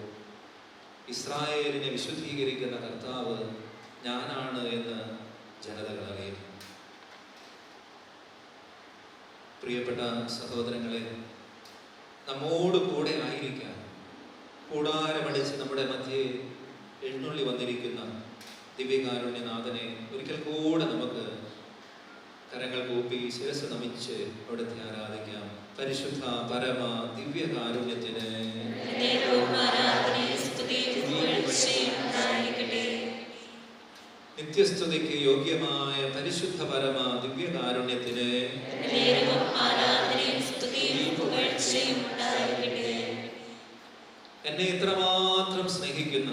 ഇസ്രായേലിനെ വിശുദ്ധീകരിക്കുന്ന കർത്താവ് ഞാനാണ് എന്ന് ജനതകൾ അറിയും. പ്രിയപ്പെട്ട സഹോദരങ്ങളെ, നമ്മോട് കൂടെ ആയിരിക്കാൻ കൂടാരമടിച്ച് നമ്മുടെ മധ്യേ എഴുന്നള്ളി വന്നിരിക്കുന്ന ദിവ്യകാരുണ്യനാഥനെ ഒരിക്കൽ കൂടെ നമുക്ക് കരങ്ങൾ കൂപ്പി ശിരസ് നമിച്ച് അവിടുത്തെ ആരാധിക്കാം. പരിശുദ്ധ പരമ ദിവ്യകാരുണ്യത്തിന് നിത്യസ്തുതിക്ക് യോഗ്യമായ പരിശുദ്ധ പരമ ദിവ്യകാരുണ്യത്തിന് എന്നെ ഇത്രമാത്രം സ്നേഹിക്കുന്ന,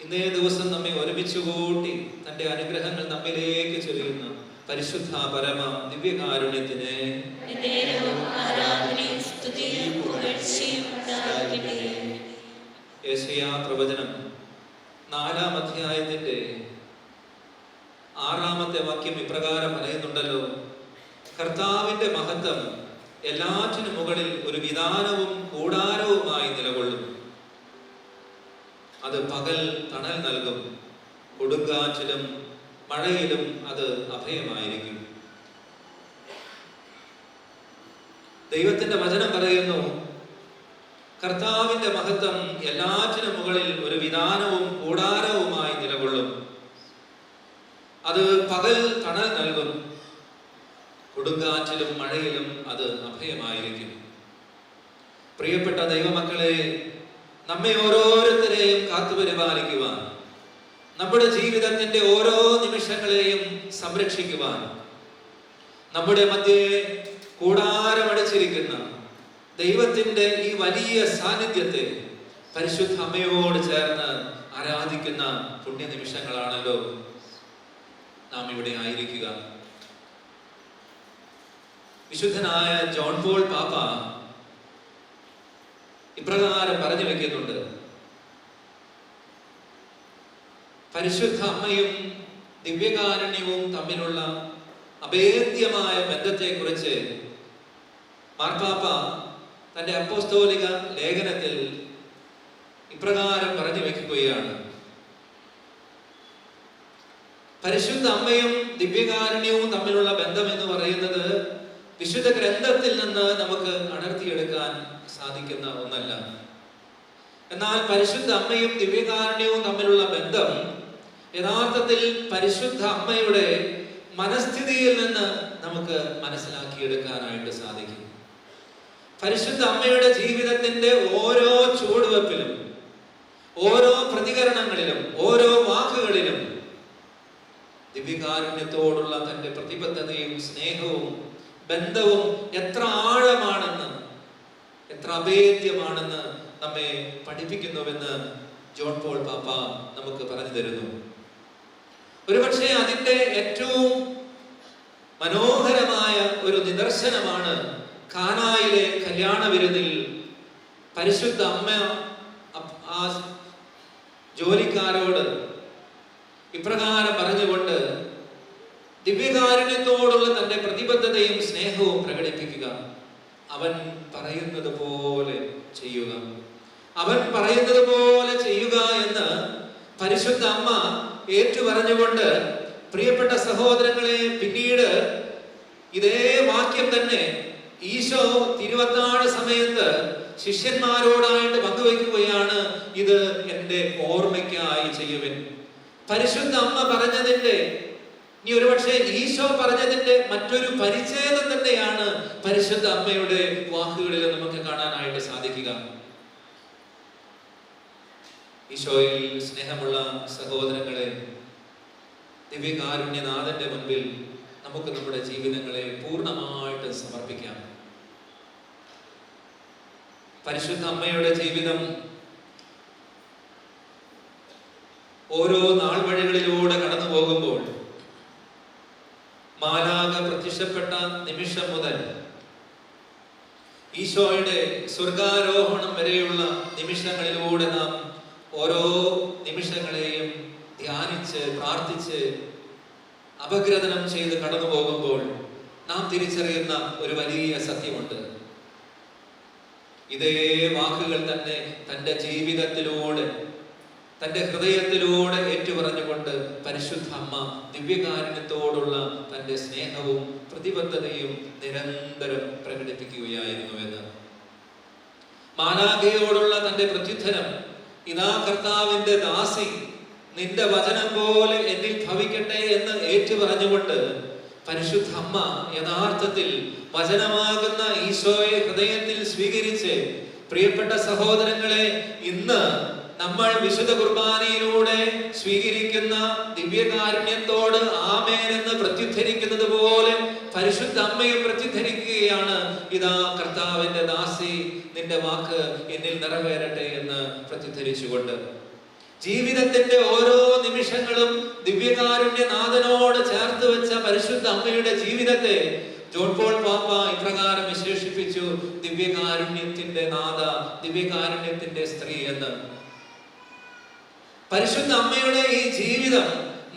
ഇന്നേ ദിവസം നമ്മെ ഒരുമിച്ച് കൂട്ടി തന്റെ അനുഗ്രഹങ്ങൾ നമ്മിലേക്ക് ചൊരിയുന്ന പരിശുദ്ധ പരമ ദിവ്യകാരുണ്യത്തിന് യെശയ്യാ പ്രവചനം 4-ാം അധ്യായത്തിന്റെ 6-ാമത്തെ വാക്യം ഇപ്രകാരം പറയുന്നുണ്ടല്ലോ: കർത്താവിന്റെ മഹത്വം എല്ലാറ്റിനും മുകളിൽ ഒരു വിധാനവും കൂടാരവുമായി നിലകൊള്ളും. അത് പകൽ തണൽ നൽകും, കൊടുങ്കാറ്റിലും മഴയിലും അത് അഭയമായിരിക്കും. ദൈവത്തിന്റെ വചനം പറയുന്നു, കർത്താവിന്റെ മഹത്വം എല്ലാറ്റിനും മുകളിൽ ഒരു വിധാനവും കൂടാരവുമായി നിലകൊള്ളും. അത് പകൽ തണൽ നൽകും, കൊടുങ്കാറ്റിലും മഴയിലും അത് അഭയമായിരിക്കും. പ്രിയപ്പെട്ട ദൈവമക്കളെ, നമ്മെ ഓരോരുത്തരെയും കാത്തുപരിപാലിക്കുവാൻ, നമ്മുടെ ജീവിതത്തിന്റെ ഓരോ നിമിഷങ്ങളെയും സംരക്ഷിക്കുവാൻ നമ്മുടെ മധ്യേ കൂടാരമടിച്ചിരിക്കുന്ന ദൈവത്തിന്റെ ഈ വലിയ സാന്നിധ്യത്തെ പരിശുദ്ധ അമ്മയോട് ചേർന്ന് ആരാധിക്കുന്ന പുണ്യ നിമിഷങ്ങളാണല്ലോ നാം ഇവിടെ ആയിരിക്കുക. വിശുദ്ധനായ ജോൺ പോൾ പാപ്പ ഇപ്രകാരം പറഞ്ഞു വെക്കുന്നുണ്ട്: പരിശുദ്ധ അമ്മയും ദിവ്യകാരുണ്യവും തമ്മിലുള്ള അഭേദ്യമായ ബന്ധത്തെക്കുറിച്ച് മാർപ്പാപ്പ തന്റെ അപ്പോസ്തോലിക ലേഖനത്തിൽ ഇപ്രകാരം പറഞ്ഞു വെക്കുകയാണ്: പരിശുദ്ധ അമ്മയും ദിവ്യകാരുണ്യവും തമ്മിലുള്ള ബന്ധം എന്ന് പറയുന്നത് വിശുദ്ധ ഗ്രന്ഥത്തിൽ നിന്ന് നമുക്ക് അടർത്തിയെടുക്കാൻ സാധിക്കുന്ന ഒന്നല്ല. എന്നാൽ പരിശുദ്ധ അമ്മയും ദിവ്യകാരുണ്യവും തമ്മിലുള്ള ബന്ധം യഥാർത്ഥത്തിൽ പരിശുദ്ധ അമ്മയുടെ മനസ്ഥിതിയിൽ നിന്ന് നമുക്ക് മനസ്സിലാക്കിയെടുക്കാനായിട്ട് സാധിക്കും. പരിശുദ്ധ അമ്മയുടെ ജീവിതത്തിന്റെ ഓരോ ചുവടുവെപ്പിലും, ഓരോ പ്രതികരണങ്ങളിലും, ഓരോ വാക്കുകളിലും ദിവ്യകാരുണ്യത്തോടുള്ള തന്റെ പ്രതിബദ്ധതയും സ്നേഹവും ബന്ധവും എത്ര ആഴമാണെന്ന്, എത്ര അഭേദ്യമാണെന്ന് നമ്മെ പഠിപ്പിക്കുന്നുവെന്ന് ജോൺ പോൾ പാപ്പ നമുക്ക് പറഞ്ഞു തരുന്നു. ഒരുപക്ഷെ അതിന്റെ ഏറ്റവും മനോഹരമായ ഒരു നിദർശനമാണ് കാനായിലെ കല്യാണ വിരുന്നിൽ പരിശുദ്ധ അമ്മ ആ ജോലിക്കാരോട് ഇപ്രകാരം പറഞ്ഞുകൊണ്ട് ദിവ്യകാരുണ്യത്തോടുള്ള തന്റെ പ്രതിബദ്ധതയും സ്നേഹവും പ്രകടിപ്പിക്കുക. അവൻ പറയുന്നത് പോലെ ചെയ്യുക, അവൻ പറയുന്നത് പോലെ ചെയ്യുക എന്ന് പരിശുദ്ധ അമ്മ ഏറ്റുപറഞ്ഞുകൊണ്ട്, പ്രിയപ്പെട്ട സഹോദരങ്ങളെ, പിന്നീട് ഇതേ വാക്യം തന്നെ ഈശോ തിരുവത്താഴ സമയത്ത് ശിഷ്യന്മാരോടായിട്ട് പങ്കുവയ്ക്കുകയാണ്. ഇത് എൻ്റെ ഓർമ്മയ്ക്കായി ചെയ്യുവിൻ. പരിശുദ്ധ അമ്മ പറഞ്ഞതിന്റെ, ഇനി ഒരുപക്ഷെ ഈശോ പറഞ്ഞതിന്റെ മറ്റൊരു പരിച്ഛേദം തന്നെയാണ് പരിശുദ്ധ അമ്മയുടെ വാക്കുകളിൽ നമുക്ക് കാണാനായിട്ട് സാധിക്കുക. ഈശോയിൽ സ്നേഹമുള്ള സഹോദരങ്ങളെ, ദിവ്യകാരുണ്യനാഥന്റെ മുൻപിൽ നമുക്ക് നമ്മുടെ ജീവിതങ്ങളെ പൂർണ്ണമായിട്ട് സമർപ്പിക്കാം. പരിശുദ്ധ അമ്മയുടെ ജീവിതം ഓരോ നാൾ വഴികളിലൂടെ കടന്നു പോകുമ്പോൾ, മാലാഖ പ്രത്യക്ഷപ്പെട്ട നിമിഷം മുതൽ ഈശോയുടെ സ്വർഗാരോഹണം വരെയുള്ള നിമിഷങ്ങളിലൂടെ നാം ഓരോ നിമിഷങ്ങളെയും ധ്യാനിച്ച് പ്രാർത്ഥിച്ച് അപഗ്രഥനം ചെയ്ത് കടന്നു പോകുമ്പോൾ നാം തിരിച്ചറിയുന്ന ഒരു വലിയ സത്യമുണ്ട്. ഇതേ വാക്കുകൾ തന്നെ തന്റെ ജീവിതത്തിലൂടെ, തന്റെ ഹൃദയത്തിലൂടെ ഏറ്റുപറഞ്ഞുകൊണ്ട് പരിശുദ്ധ അമ്മ ദിവ്യകാരുണ്യത്തോടുള്ള തന്റെ സ്നേഹവും പ്രതിബദ്ധതയും നിരന്തരം പ്രകടിപ്പിക്കുകയായിരുന്നു എന്ന്. മാലാഖയോടുള്ള തന്റെ പ്രത്യുത്തരം, ഇതാ കർത്താവിന്റെ ദാസി, നിന്റെ വചനം പോലെ എന്നിൽ ഭവിക്കട്ടെ എന്ന് ഏറ്റുപറഞ്ഞുകൊണ്ട് പരിശുദ്ധ അമ്മ യഥാർത്ഥത്തിൽ വചനമാകുന്ന ഈശോയെ ഹൃദയത്തിൽ സ്വീകരിച്ച്, പ്രിയപ്പെട്ട സഹോദരങ്ങളെ, ഇന്ന് നമ്മൾ വിശുദ്ധ കുർബാനയിലൂടെ സ്വീകരിക്കുന്ന ദിവ്യകാരുണ്യത്തോട് ആമേൻ എന്ന് പ്രത്യുദ്ധരിക്കുന്നത് പോലെ പരിശുദ്ധ അമ്മയും പ്രത്യുദ്ധരിക്കുകയാണ്. ഇതാ കർത്താവിന്റെ ദാസി, നിന്റെ വാക്ക് എന്നിൽ നിറവേറട്ടെ എന്ന് പ്രത്യുദ്ധരിച്ചുകൊണ്ട് ജീവിതത്തിന്റെ ഓരോ നിമിഷങ്ങളും ദിവ്യകാരുണ്യനാഥനോട് ചേർത്ത് വെച്ച പരിശുദ്ധ അമ്മയുടെ ജീവിതത്തെ ജോൺ പോൾ പാപ്പ ഇപ്രകാരം വിശേഷിപ്പിച്ചു: ദിവ്യകാരുണ്യത്തിന്റെ നാഥ, ദിവ്യകാരുണ്യത്തിന്റെ സ്ത്രീ എന്ന്. പരിശുദ്ധ അമ്മയുടെ ഈ ജീവിതം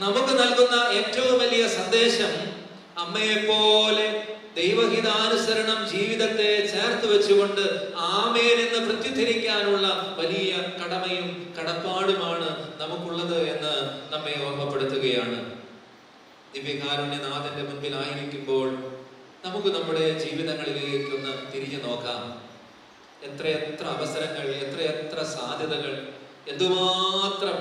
നമുക്ക് നൽകുന്ന ഏറ്റവും വലിയ സന്ദേശം, അമ്മയെപ്പോലെ ദൈവഹിതാനുസരണം ജീവിതത്തെ ചേർത്ത് വെച്ചുകൊണ്ട് ആമേൻ എന്ന് പ്രത്യുദ്ധരിക്കാനുള്ള വലിയ കടമയും കടപ്പാടുമാണ് നമുക്കുള്ളത് എന്ന് നമ്മെ ഓർമ്മപ്പെടുത്തുകയാണ്. ദിവ്യകാരുണ്യനാഥന്റെ മുൻപിലായിരിക്കുമ്പോൾ നമുക്ക് നമ്മുടെ ജീവിതങ്ങളിലേക്കൊന്ന് തിരിഞ്ഞു നോക്കാം. എത്രയെത്ര അവസരങ്ങൾ, എത്രയെത്ര സാധ്യതകൾ, എന്തുമാത്രം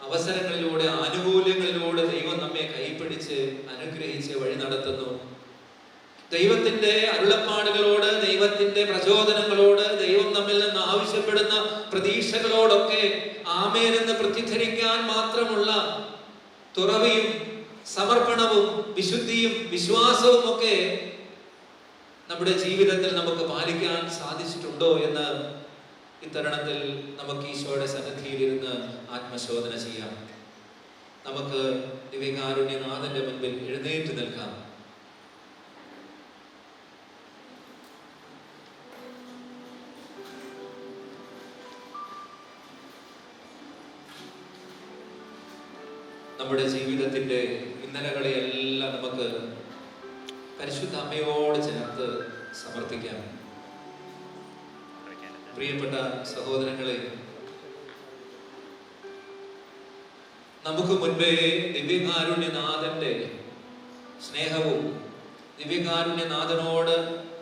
അവസരങ്ങളിലൂടെ, ആനുകൂല്യങ്ങളിലൂടെ ദൈവം നമ്മെ കൈപിടിച്ച് അനുഗ്രഹിച്ച് വഴി നടത്തുന്നു. ദൈവത്തിന്റെ അരുളപ്പാടുകളോട്, ദൈവത്തിന്റെ പ്രചോദനങ്ങളോട്, ദൈവം നമ്മിൽ നിന്ന് ആവശ്യപ്പെടുന്ന പ്രതീക്ഷകളോടൊക്കെ ആമേൻ എന്ന് പ്രത്യുദ്ധരിക്കാൻ മാത്രമുള്ള തുറവിയും സമർപ്പണവും വിശുദ്ധിയും വിശ്വാസവും ഒക്കെ നമ്മുടെ ജീവിതത്തിൽ നമുക്ക് പാലിക്കാൻ സാധിച്ചിട്ടുണ്ടോ എന്ന് ഇത്തരുണത്തിൽ നമുക്ക് ഈശോയുടെ സന്നിധിയിലിരുന്ന് ആത്മശോധന ചെയ്യാം. നമുക്ക് ദിവ്യകാരുണ്യനാഥന്റെ മുൻപിൽ എഴുന്നേറ്റ് നിൽക്കാം. നമ്മുടെ ജീവിതത്തിന്റെ ഇന്നലകളെയെല്ലാം നമുക്ക് പരിശുദ്ധ അമ്മയോട് ചേർത്ത് സമർപ്പിക്കാം. പ്രിയപ്പെട്ട സഹോദരങ്ങളെ, നമുക്ക് മുൻപേ ദിവ്യകാരുണ്യനാഥന്റെ സ്നേഹവും ദിവ്യകാരുണ്യനാഥനോട്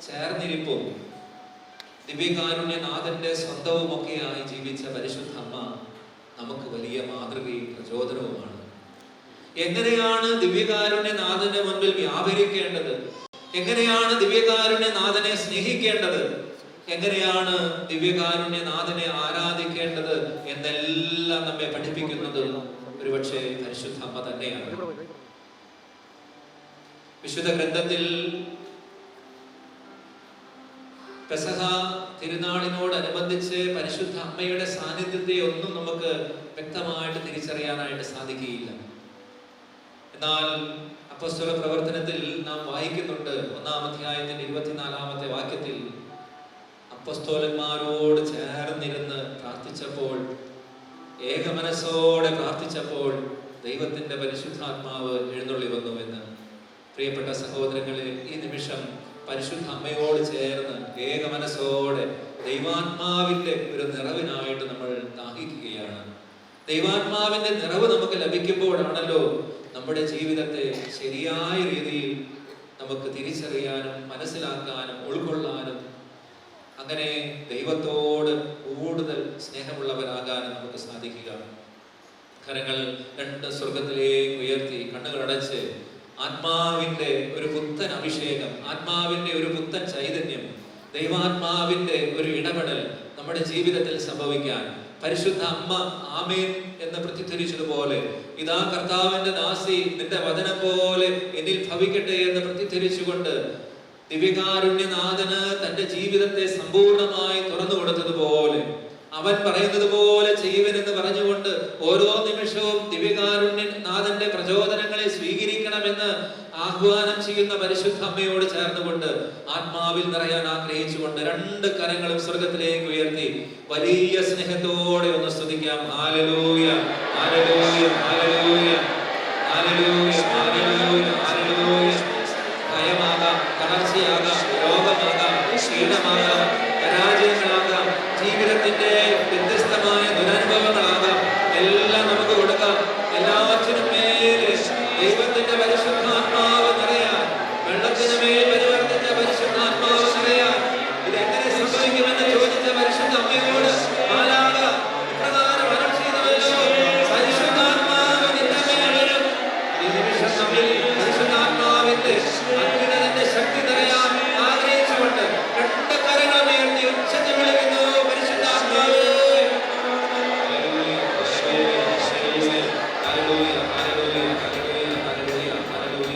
ചേർന്നിരിപ്പും ദിവ്യകാരുണ്യനാഥന്റെ സ്വന്തവുമൊക്കെയായി ജീവിച്ച പരിശുദ്ധ അമ്മ നമുക്ക് വലിയ മാതൃകയും പ്രചോദനവുമാണ്. എങ്ങനെയാണ് ദിവ്യകാരുണ്യനാഥന്റെ മുൻപിൽ വ്യാപരിക്കേണ്ടത്, എങ്ങനെയാണ് ദിവ്യകാരുണ്യനാഥനെ സ്നേഹിക്കേണ്ടത്, എങ്ങനെയാണ് ദിവ്യകാരുണ്യനാഥനെ ആരാധിക്കേണ്ടത് എന്നെല്ലാം നമ്മെ പഠിപ്പിക്കുന്നത് ഒരുപക്ഷെ പരിശുദ്ധ അമ്മ തന്നെയാണ്. വിശുദ്ധ ഗ്രന്ഥത്തിൽ പെസഹ തിരുനാളിനോടനുബന്ധിച്ച് പരിശുദ്ധ അമ്മയുടെ സാന്നിധ്യത്തെ ഒന്നും നമുക്ക് വ്യക്തമായിട്ട് തിരിച്ചറിയാനായിട്ട് സാധിക്കുകയില്ല. എന്നാൽ അപ്പോസ്തല പ്രവർത്തനത്തിൽ നാം വായിക്കുന്നുണ്ട്, 1-ാം അധ്യായത്തിന്റെ 24-ാമത്തെ വാക്യത്തിൽ അപ്പോസ്തലന്മാരോട് ചേർന്നിരുന്ന് പ്രാർത്ഥിച്ചപ്പോൾ, ഏകമനസ്സോടെ പ്രാർത്ഥിച്ചപ്പോൾ ദൈവത്തിന്റെ പരിശുദ്ധാത്മാവ് എഴുന്നള്ളി വന്നു എന്ന്. പ്രിയപ്പെട്ട സഹോദരങ്ങളെ, ഈ നിമിഷം പരിശുദ്ധ അമ്മയോട് ചേർന്ന് ഏകമനസ്സോടെ ദൈവാത്മാവിന്റെ ഒരു നിറവിനായിട്ട് നമ്മൾ ദാഹിക്കുകയാണ്. ദൈവാത്മാവിന്റെ നിറവ് നമുക്ക് ലഭിക്കുമ്പോഴാണല്ലോ നമ്മുടെ ജീവിതത്തെ ശരിയായ രീതിയിൽ നമുക്ക് തിരിച്ചറിയാനും മനസ്സിലാക്കാനും ഉൾക്കൊള്ളാനും അങ്ങനെ ദൈവത്തോട് കൂടുതൽ സ്നേഹമുള്ളവരാകാനും നമുക്ക് സാധിക്കുക. കരങ്ങൾ രണ്ട് സ്വർഗത്തിലേക്ക് ഉയർത്തി കണ്ണുകളടച്ച് ആത്മാവിന്റെ ഒരു പുത്തൻ അഭിഷേകം, ആത്മാവിന്റെ ഒരു പുത്തൻ ചൈതന്യം, ദൈവാത്മാവിന്റെ ഒരു ഇടപെടൽ നമ്മുടെ ജീവിതത്തിൽ സംഭവിക്കാൻ പരിശുദ്ധ അമ്മ ആമേൻ എന്ന് പ്രതിധ്വനിച്ചതുപോലെ, ഇതാ കർത്താവിന്റെ ദാസി നിന്റെ വചനം പോലെ എന്നിൽ ഭവിക്കട്ടെ എന്ന് പ്രതിധ്വനിച്ചുകൊണ്ട് ദിവ്യകാരുണ്യനാഥന് തന്റെ ജീവിതത്തെ സമ്പൂർണമായി തുറന്നു കൊടുത്തതുപോലെ, അവൻ പറയുന്നത് പോലെ ചെയ്യുവനെന്ന് പറഞ്ഞുകൊണ്ട് ഓരോ നിമിഷവും ദിവ്യകാരുണ്യനാഥന്റെ പ്രചോദനങ്ങളെ സ്വീകരിക്കണമെന്ന് ആഹ്വാനം ചെയ്യുന്ന പരിശുദ്ധ അമ്മയോട് ചേർന്നുകൊണ്ട് ആത്മാവിൽ നിറയാൻ ആഗ്രഹിച്ചുകൊണ്ട് രണ്ട് കരങ്ങളും സ്വർഗത്തിലേക്ക് ഉയർത്തി വലിയ സ്നേഹത്തോടെ ഒന്ന് സ്തുതിക്കാം. Hallelujah, hallelujah, hallelujah, hallelujah, hallelujah, hallelujah. ഭയമാകാം, തളർച്ചയാകാം, രോഗമാകാം, ക്ഷീണമാകാം, പരാജയങ്ങളാകാം, ജീവിതത്തിന്റെ വ്യത്യസ്തമായ ദുരനുഭവങ്ങളാകാം, എല്ലാം നമുക്ക് കൊടുക്കാം. എല്ലാറ്റിനും മേലെ ദൈവത്തിന്റെ പരിശുദ്ധാത്മാവ് നിറയാൻ, വെള്ളത്തിന് മേൽ പരിവർത്തിച്ച പരിശുദ്ധാത്മാവ് നിറയാൻ ഇതെങ്ങനെ സംഭവിക്കുമെന്ന് ചോദിച്ച പരിശുദ്ധ അമ്മയോട് മാലാഖ ഇപ്രകാരം അരുൾ ചെയ്തുവല്ലോ, പരിശുദ്ധാത്മാവ് നിന്റെ മേൽ വരും. ഈ നിമിഷം നമ്മിൽ പരിശുദ്ധാത്മാവിന്റെ അത്യുന്നതന്റെ ശക്തി നിറയാൻ ആഗ്രഹിച്ചുകൊണ്ട് രണ്ട് കരങ്ങളും ഉയർത്തി ഉച്ചത്തിൽ വിളിക്കുന്നു, പരിശുദ്ധാത്മാവേ. Hallelujah, hallelujah, hallelujah, hallelujah, hallelujah, hallelujah, hallelujah.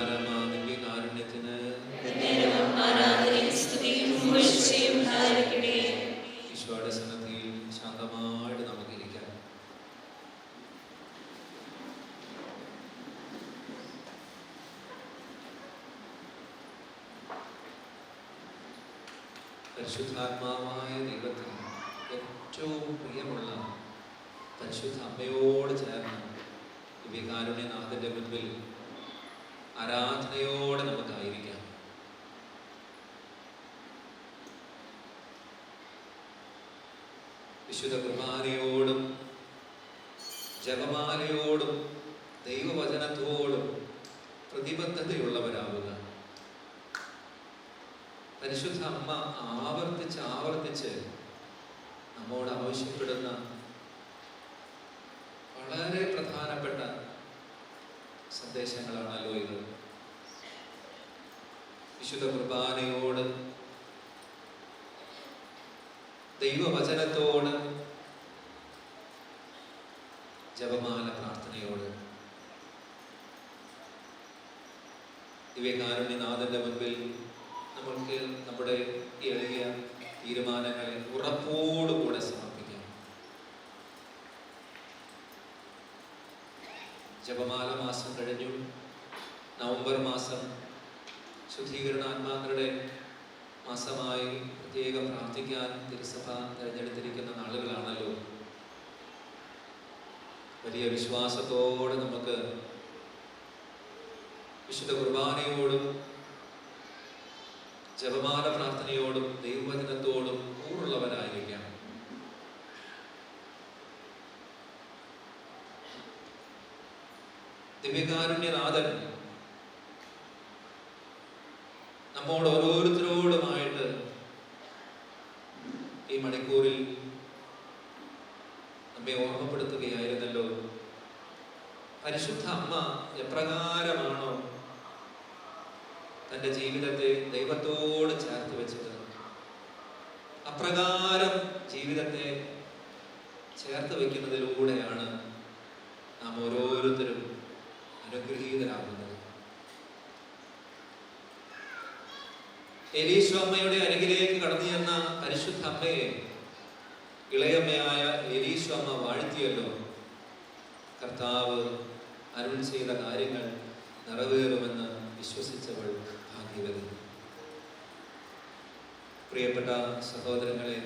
പരമാ ദിവ്യകാരുണ്യത്തിന് എന്നേരവും ആരാധനയും സ്തുതിയും പുകഴ്ചയും ഉണ്ടായിരിക്കട്ടെ. ഈശോയുടെ സന്നിധിയിൽ ശാന്തമായിട്ട് നമുക്കിരിക്കാം. പരിശുദ്ധാത്മാവായ ദൈവത്തിന് ഏറ്റവും പ്രിയമുള്ള പരിശുദ്ധ അമ്മയോട് ചേർന്ന് ദിവ്യകാരുണ്യനാഥന്റെ മുൻപിൽ ആരാധനയോടെ നമുക്കായിരിക്കാം. വിശുദ്ധ കുർബാനയോടും ജപമാലയോടും ദൈവവചനത്തോടും പ്രതിബദ്ധതയുള്ളവരാവുക. പരിശുദ്ധ അമ്മ ആവർത്തിച്ച് നമ്മോട് ആവശ്യപ്പെടുന്ന വളരെ പ്രധാനപ്പെട്ട സന്ദേശങ്ങളാണല്ലോ ഇത്. വിശുദ്ധ കുർബാനയോട്, ദൈവവചനത്തോട്, ജപമാല പ്രാർത്ഥനയോട്. ദിവ്യകാരുണ്യനാഥന്റെ മുൻപിൽ നമ്മൾക്ക് നമ്മുടെ എളിയ തീരുമാനങ്ങളെ ഉറപ്പോടുകൂടെ സമർപ്പിക്കാം. ജപമാല മാസം കഴിഞ്ഞു. നവംബർ മാസം ശുദ്ധീകരണ ആത്മാക്കളുടെ മാസമായി പ്രത്യേകം പ്രാർത്ഥിക്കാൻ തിരുസഭ തിരഞ്ഞെടുത്തിരിക്കുന്ന നാളുകളാണല്ലോ. വലിയ വിശ്വാസത്തോടെ നമുക്ക് വിശുദ്ധ കുർബാനയോടും ജപമാല പ്രാർത്ഥനയോടും ദൈവവചനത്തോടും കൂറുള്ളവരായിരിക്കാം. ദിവ്യകാരുണ്യനാഥൻ നമ്മോട് ഓരോരുത്തരോടുമായിട്ട് ഈ മണിക്കൂറിൽ നമ്മെ ഓർമ്മപ്പെടുത്തുകയായിരുന്നല്ലോ. പരിശുദ്ധ അമ്മ എപ്രകാരമാണോ തൻ്റെ ജീവിതത്തെ ദൈവത്തോട് ചേർത്ത് വെച്ചത്, അപ്രകാരം ജീവിതത്തെ ചേർത്ത് വയ്ക്കുന്നതിലൂടെയാണ് നാം ഓരോരുത്തരും അനുഗ്രഹീതരാകുന്നത്. എലീശോ അമ്മയുടെ അരികിലേക്ക് കടന്നു ചെന്ന പരിശുദ്ധ അമ്മയെ ഇളയമ്മയായ എലീശോ അമ്മ വാഴ്ത്തിയല്ലോ. കർത്താവ് അരുൾ ചെയ്ത കാര്യങ്ങൾ നിറവേറുമെന്ന് വിശ്വസിച്ചവൾ ഭാഗ്യവതി. പ്രിയപ്പെട്ട സഹോദരങ്ങളെ,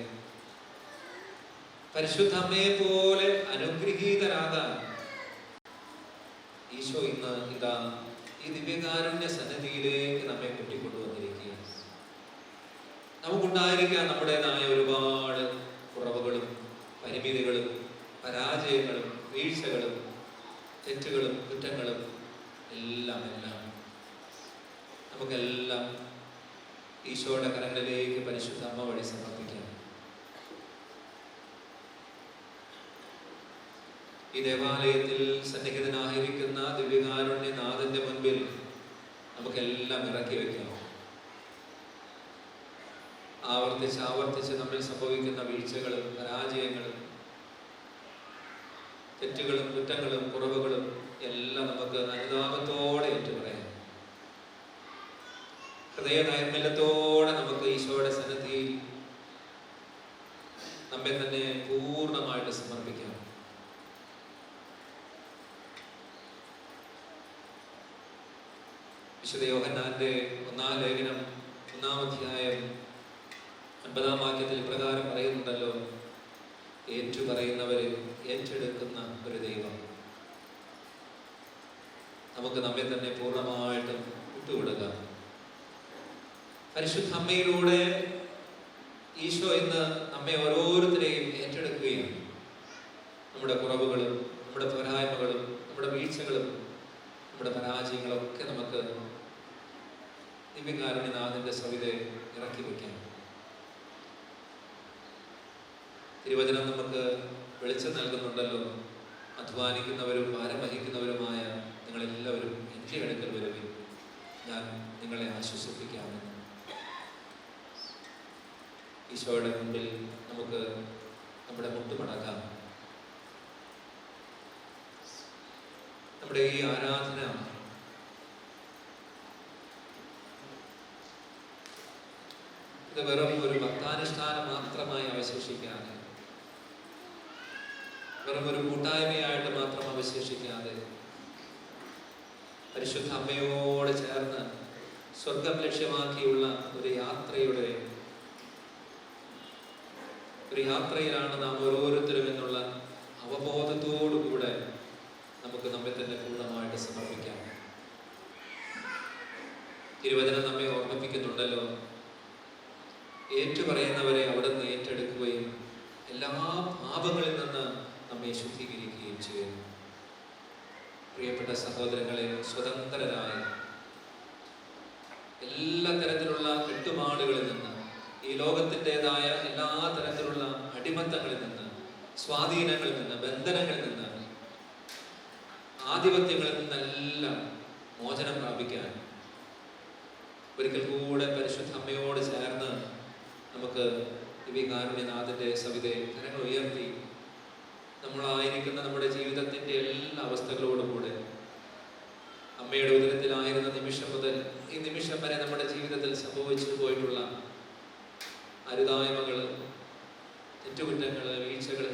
പരിശുദ്ധ അമ്മയെ പോലെ അനുഗ്രഹീതരാകാൻ ഈശോ ഇന്ന് ഇതാ ഈ ദിവ്യകാരുണ്യ സന്നിധിയിലേക്ക് നമ്മെ കൂട്ടിക്കൊണ്ടുവന്നിരിക്കുകയാണ്. നമുക്കുണ്ടായിരിക്കാൻ നമ്മുടേതായ ഒരുപാട് കുറവുകളും പരിമിതികളും പരാജയങ്ങളും വീഴ്ചകളും തെറ്റുകളും കുറ്റങ്ങളും എല്ലാം നമുക്കെല്ലാം ഈശോയുടെ കരങ്ങളിലേക്ക് പരിശുദ്ധ അമ്മ വഴി സമർപ്പിക്കാം. ഈ ദേവാലയത്തിൽ സന്നിഹിതനായിരിക്കുന്ന ദിവ്യകാരുണ്യനാഥന്റെ മുൻപിൽ നമുക്കെല്ലാം ഇറക്കി വെക്കാം. ആവർത്തിച്ച് നമ്മിൽ സംഭവിക്കുന്ന വീഴ്ചകളും പരാജയങ്ങളും തെറ്റുകളും കുറ്റങ്ങളും കുറവുകളും എല്ലാം നമുക്ക് അനുതാപത്തോടെ ഏറ്റുപറയാം. ഹൃദയ നൈർമല്യത്തോടെ നമുക്ക് ഈശോയുടെ സന്നിധിയിൽ നമ്മെ തന്നെ പൂർണ്ണമായിട്ട് സമർപ്പിക്കാം. വിശുദ്ധ യോഹന്നാന്റെ 1-ാം ലേഖനം 1-ാം അധ്യായം 9-ാം വാക്യത്തിൽ പ്രകാരം പറയുന്നുണ്ടല്ലോ, ഏറ്റുപറയുന്നവരെ ഏറ്റെടുക്കുന്ന ഒരു ദൈവം. നമുക്ക് നമ്മെ തന്നെ പൂർണ്ണമായിട്ടും വിട്ടുകൊടുക്കാം. പരിശുദ്ധ അമ്മയിലൂടെ ഈശോ ഇന്ന് നമ്മെ ഓരോരുത്തരെയും ഏറ്റെടുക്കുകയാണ്. നമ്മുടെ കുറവുകളും നമ്മുടെ പോരായ്മകളും നമ്മുടെ വീഴ്ചകളും നമ്മുടെ പരാജയങ്ങളൊക്കെ നമുക്ക് ദിവ്യകാരുണ്യനാഥന്റെ സവിധെ ഇറക്കി വയ്ക്കാം. തിരുവചനം നമുക്ക് വെളിച്ചം നൽകുന്നുണ്ടല്ലോ. അധ്വാനിക്കുന്നവരും ഭാരം വഹിക്കുന്നവരുമായ നിങ്ങളെല്ലാവരും എൻ്റെ അടുക്കൽ വരുവിൻ, ഞാൻ നിങ്ങളെ ആശ്വസിപ്പിക്കാമെന്ന്. ഈശോയുടെ മുമ്പിൽ നമുക്ക് നമ്മുടെ മുട്ടുമടക്കാം. നമ്മുടെ ഈ ആരാധന ഇത് വെറും ഒരു ഭക്താനുഷ്ഠാനം മാത്രമായി അവശേഷിക്കാതെ, വെറും ഒരു കൂട്ടായ്മയായിട്ട് മാത്രം അവശേഷിക്കാതെ, പരിശുദ്ധ അമ്മയോട് ചേർന്ന് സ്വർഗം ലക്ഷ്യമാക്കിയുള്ള ഒരു യാത്രയിലാണ് നാം ഓരോരുത്തരും എന്നുള്ള അവബോധത്തോടുകൂടെ നമുക്ക് നമ്മെ തന്നെ പൂർണ്ണമായിട്ട് സമർപ്പിക്കാം. തിരുവചനം നമ്മെ ഓർമ്മിപ്പിക്കുന്നുണ്ടല്ലോ, ഏറ്റുപറയുന്നവരെ അവിടുന്ന് ഏറ്റെടുക്കുകയും എല്ലാ പാപങ്ങളിൽ നിന്ന് നമ്മെ ശുദ്ധീകരിക്കുകയും ചെയ്യുന്നു. പ്രിയപ്പെട്ട സഹോദരങ്ങളെ, സ്വതന്ത്രരായി എല്ലാ തരത്തിലുള്ള കെട്ടുപാടുകളിൽ നിന്ന്, ഈ ലോകത്തിൻ്റെതായ എല്ലാ തരത്തിലുള്ള അടിമത്തങ്ങളിൽ നിന്ന്, സ്വാധീനങ്ങളിൽ നിന്ന്, ബന്ധനങ്ങളിൽ നിന്ന്, ആധിപത്യങ്ങളിൽ നിന്നെല്ലാം മോചനം പ്രാപിക്കാൻ ഒരിക്കൽ കൂടെ പരിശുദ്ധ അമ്മയോട് ചേർന്ന് നമുക്ക് ദിവ്യകാരുണ്യനാഥന്റെ സവിധയെ കരങ്ങൾ ഉയർത്തി നമ്മളായിരിക്കുന്ന നമ്മുടെ ജീവിതത്തിൻ്റെ എല്ലാ അവസ്ഥകളോടും കൂടെ അമ്മയുടെ ഉദരത്തിലായിരുന്ന നിമിഷം മുതൽ ഈ നിമിഷം വരെ നമ്മുടെ ജീവിതത്തിൽ സംഭവിച്ചു പോയിട്ടുള്ള അരുതായ്മകൾ, തെറ്റുകുറ്റങ്ങൾ, വീഴ്ചകൾ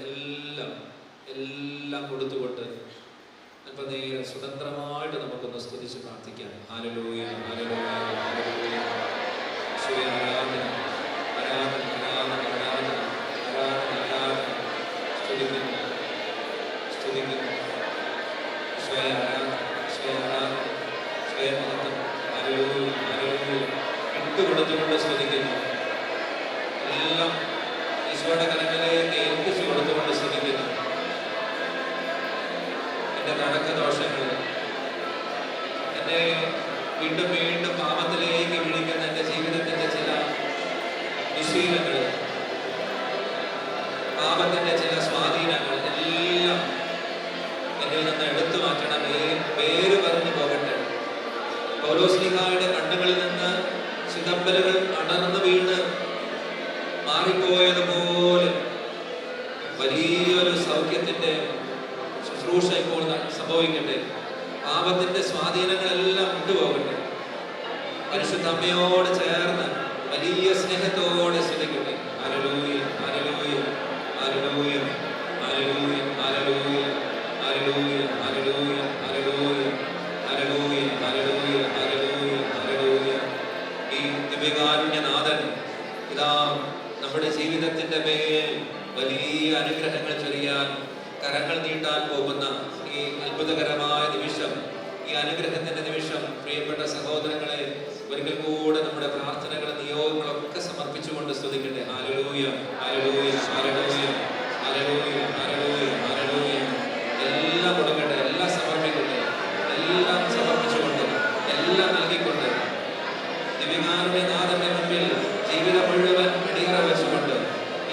എല്ലാം കൊടുത്തുകൊണ്ട് അല്പനേരം സ്വതന്ത്രമായിട്ട് നമുക്കൊന്ന് സ്തുതിച്ച് പ്രാർത്ഥിക്കാം. Hallelujah, hallelujah, hallelujah. ഈശോയെ ആരാധന, ആരാധന, ആരാധന, ആരാധന, ആരാധന, ആരാധന. സ്തുതിക്കുന്നു, സ്തുതിക്കുന്നു. ഈശോയെ ആരാധന, ഈശോയെ ആരാധന, ഈശോയെ മഹത്വം. Hallelujah, hallelujah. ഇട്ടുകൊടുത്തുകൊണ്ട് സ്തുതിക്കുന്നു. എല്ലാം ഈശോയുടെ കരങ്ങളിലേക്ക് ഏൽപ്പിച്ചു കൊടുത്തുകൊണ്ട് സ്തുതിക്കുന്നു. എൻ്റെ കടക്കദോഷങ്ങൾ, എന്നെ വീണ്ടും വീണ്ടും പാപത്തിലേക്ക് വിളിക്കുന്ന എൻ്റെ ജീവിതത്തിൻ്റെ ചില ദുശീലങ്ങൾ, പാപത്തിൻ്റെ ചില സ്വാധീനങ്ങൾ എല്ലാം എന്നിൽ നിന്ന് എടുത്തു മാറ്റണമേ, വേര് പറഞ്ഞു പോകട്ടെ. പൗലോസ്ലീഹായുടെ കണ്ണുകളിൽ നിന്ന് ചിദംബരങ്ങൾ അടർന്നു വീണ് മാറിപ്പോയതുപോലെ വലിയൊരു സൗഖ്യത്തിൻ്റെ ശുശ്രൂഷ ഇപ്പോൾ സംഭവിക്കട്ടെ. പാപത്തിന്റെ സ്വാധീനങ്ങളെല്ലാം വിട്ടുപോകട്ടെ. പരിശുദ്ധ അമ്മയോട് ചേർന്ന് വലിയ സ്നേഹത്തോടെ സ്തുതിക്കട്ടെ. Hallelujah, hallelujah, hallelujah, hallelujah, hallelujah, hallelujah, hallelujah, hallelujah, hallelujah, hallelujah, hallelujah, hallelujah. ഈ ദിവ്യകാരുണ്യനാഥൻ ഇതാ നമ്മുടെ ജീവിതത്തിന്റെ മേൽ വലിയ അനുഗ്രഹങ്ങൾ ചൊരിയാൻ, കരങ്ങൾ നീട്ടാൻ പോകുന്ന ഈ അത്ഭുതകരമായ നിമിഷം, ഈ അനുഗ്രഹത്തിന്റെ നിമിഷം, പ്രിയപ്പെട്ട സഹോദരങ്ങളെ, ഒരിക്കൽ കൂടെ നമ്മുടെ പ്രാർത്ഥനകളും നിയോഗങ്ങളൊക്കെ സമർപ്പിച്ചുകൊണ്ട് സ്തുതിക്കട്ടെ. Hallelujah, hallelujah, hallelujah, hallelujah, hallelujah, hallelujah. എല്ലാം കൊടുക്കട്ടെ, എല്ലാം സമർപ്പിക്കട്ടെ, എല്ലാം സമർപ്പിച്ചുകൊണ്ട്, എല്ലാം നൽകിക്കൊണ്ട് ദിവ്യകാരുണ്യനാഥന്റെ മുമ്പിൽ ജീവിതം മുഴുവൻ അടിയറ വെച്ചുകൊണ്ട്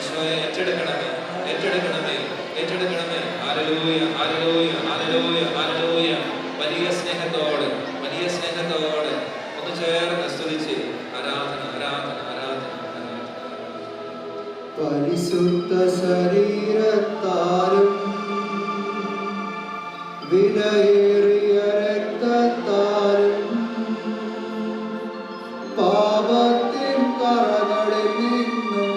ഈശോയെ ഏറ്റെടുക്കണമേ, ഏറ്റെടുക്കണമേ, ഏറ്റെടുക്കണമേ. Hallelujah, hallelujah, hallelujah, hallelujah. വലിയ സ്നേഹത്തോടെ, വലിയ സ്നേഹത്തോടെ ഒന്ന് ചേർന്ന് സ്തുതിച്ച് ആരാധന, ആരാധന, ആരാധന, ആരാധന. പരിശുദ്ധ ശരീരത്താലും വിലയേറിയ രക്തത്താലും പാപത്തിൻ കറകളിൽ നിന്നും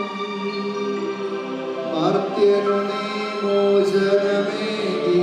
മർത്യനു നീ മോചനമേകി.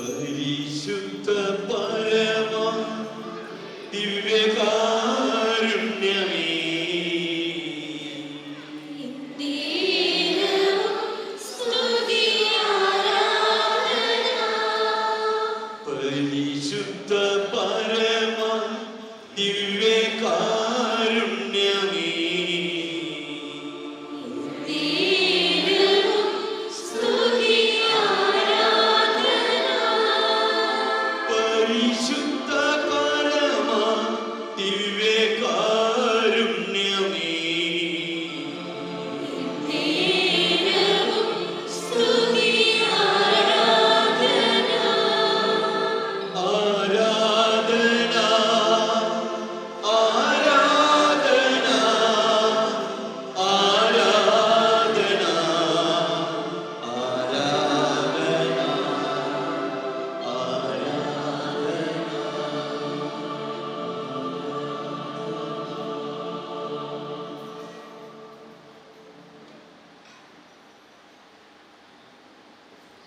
പരിശുദ്ധ പരമ ദിവ്യകാരുണ്യമേ, ഇന്ത്യയിലും ദിവ്യകാരുണ്യമേ പരിശുദ്ധ പരമ ദിവ്യകാരുണ്യമേ ആരാധന ആരാധന ആരാധന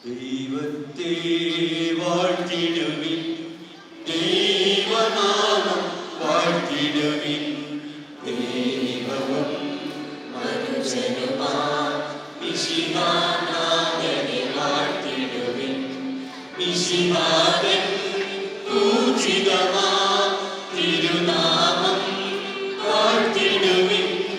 ദൈവത്തെ വാഴ്ത്തിടുവിൻ ദൈവനാമം വാഴ്ത്തിടുവിൻ ദൈവവും മിശിഹാനാഥനെ വാഴ്ത്തിടുവിൻ മിശിഹാതൻ പൂജിതമാ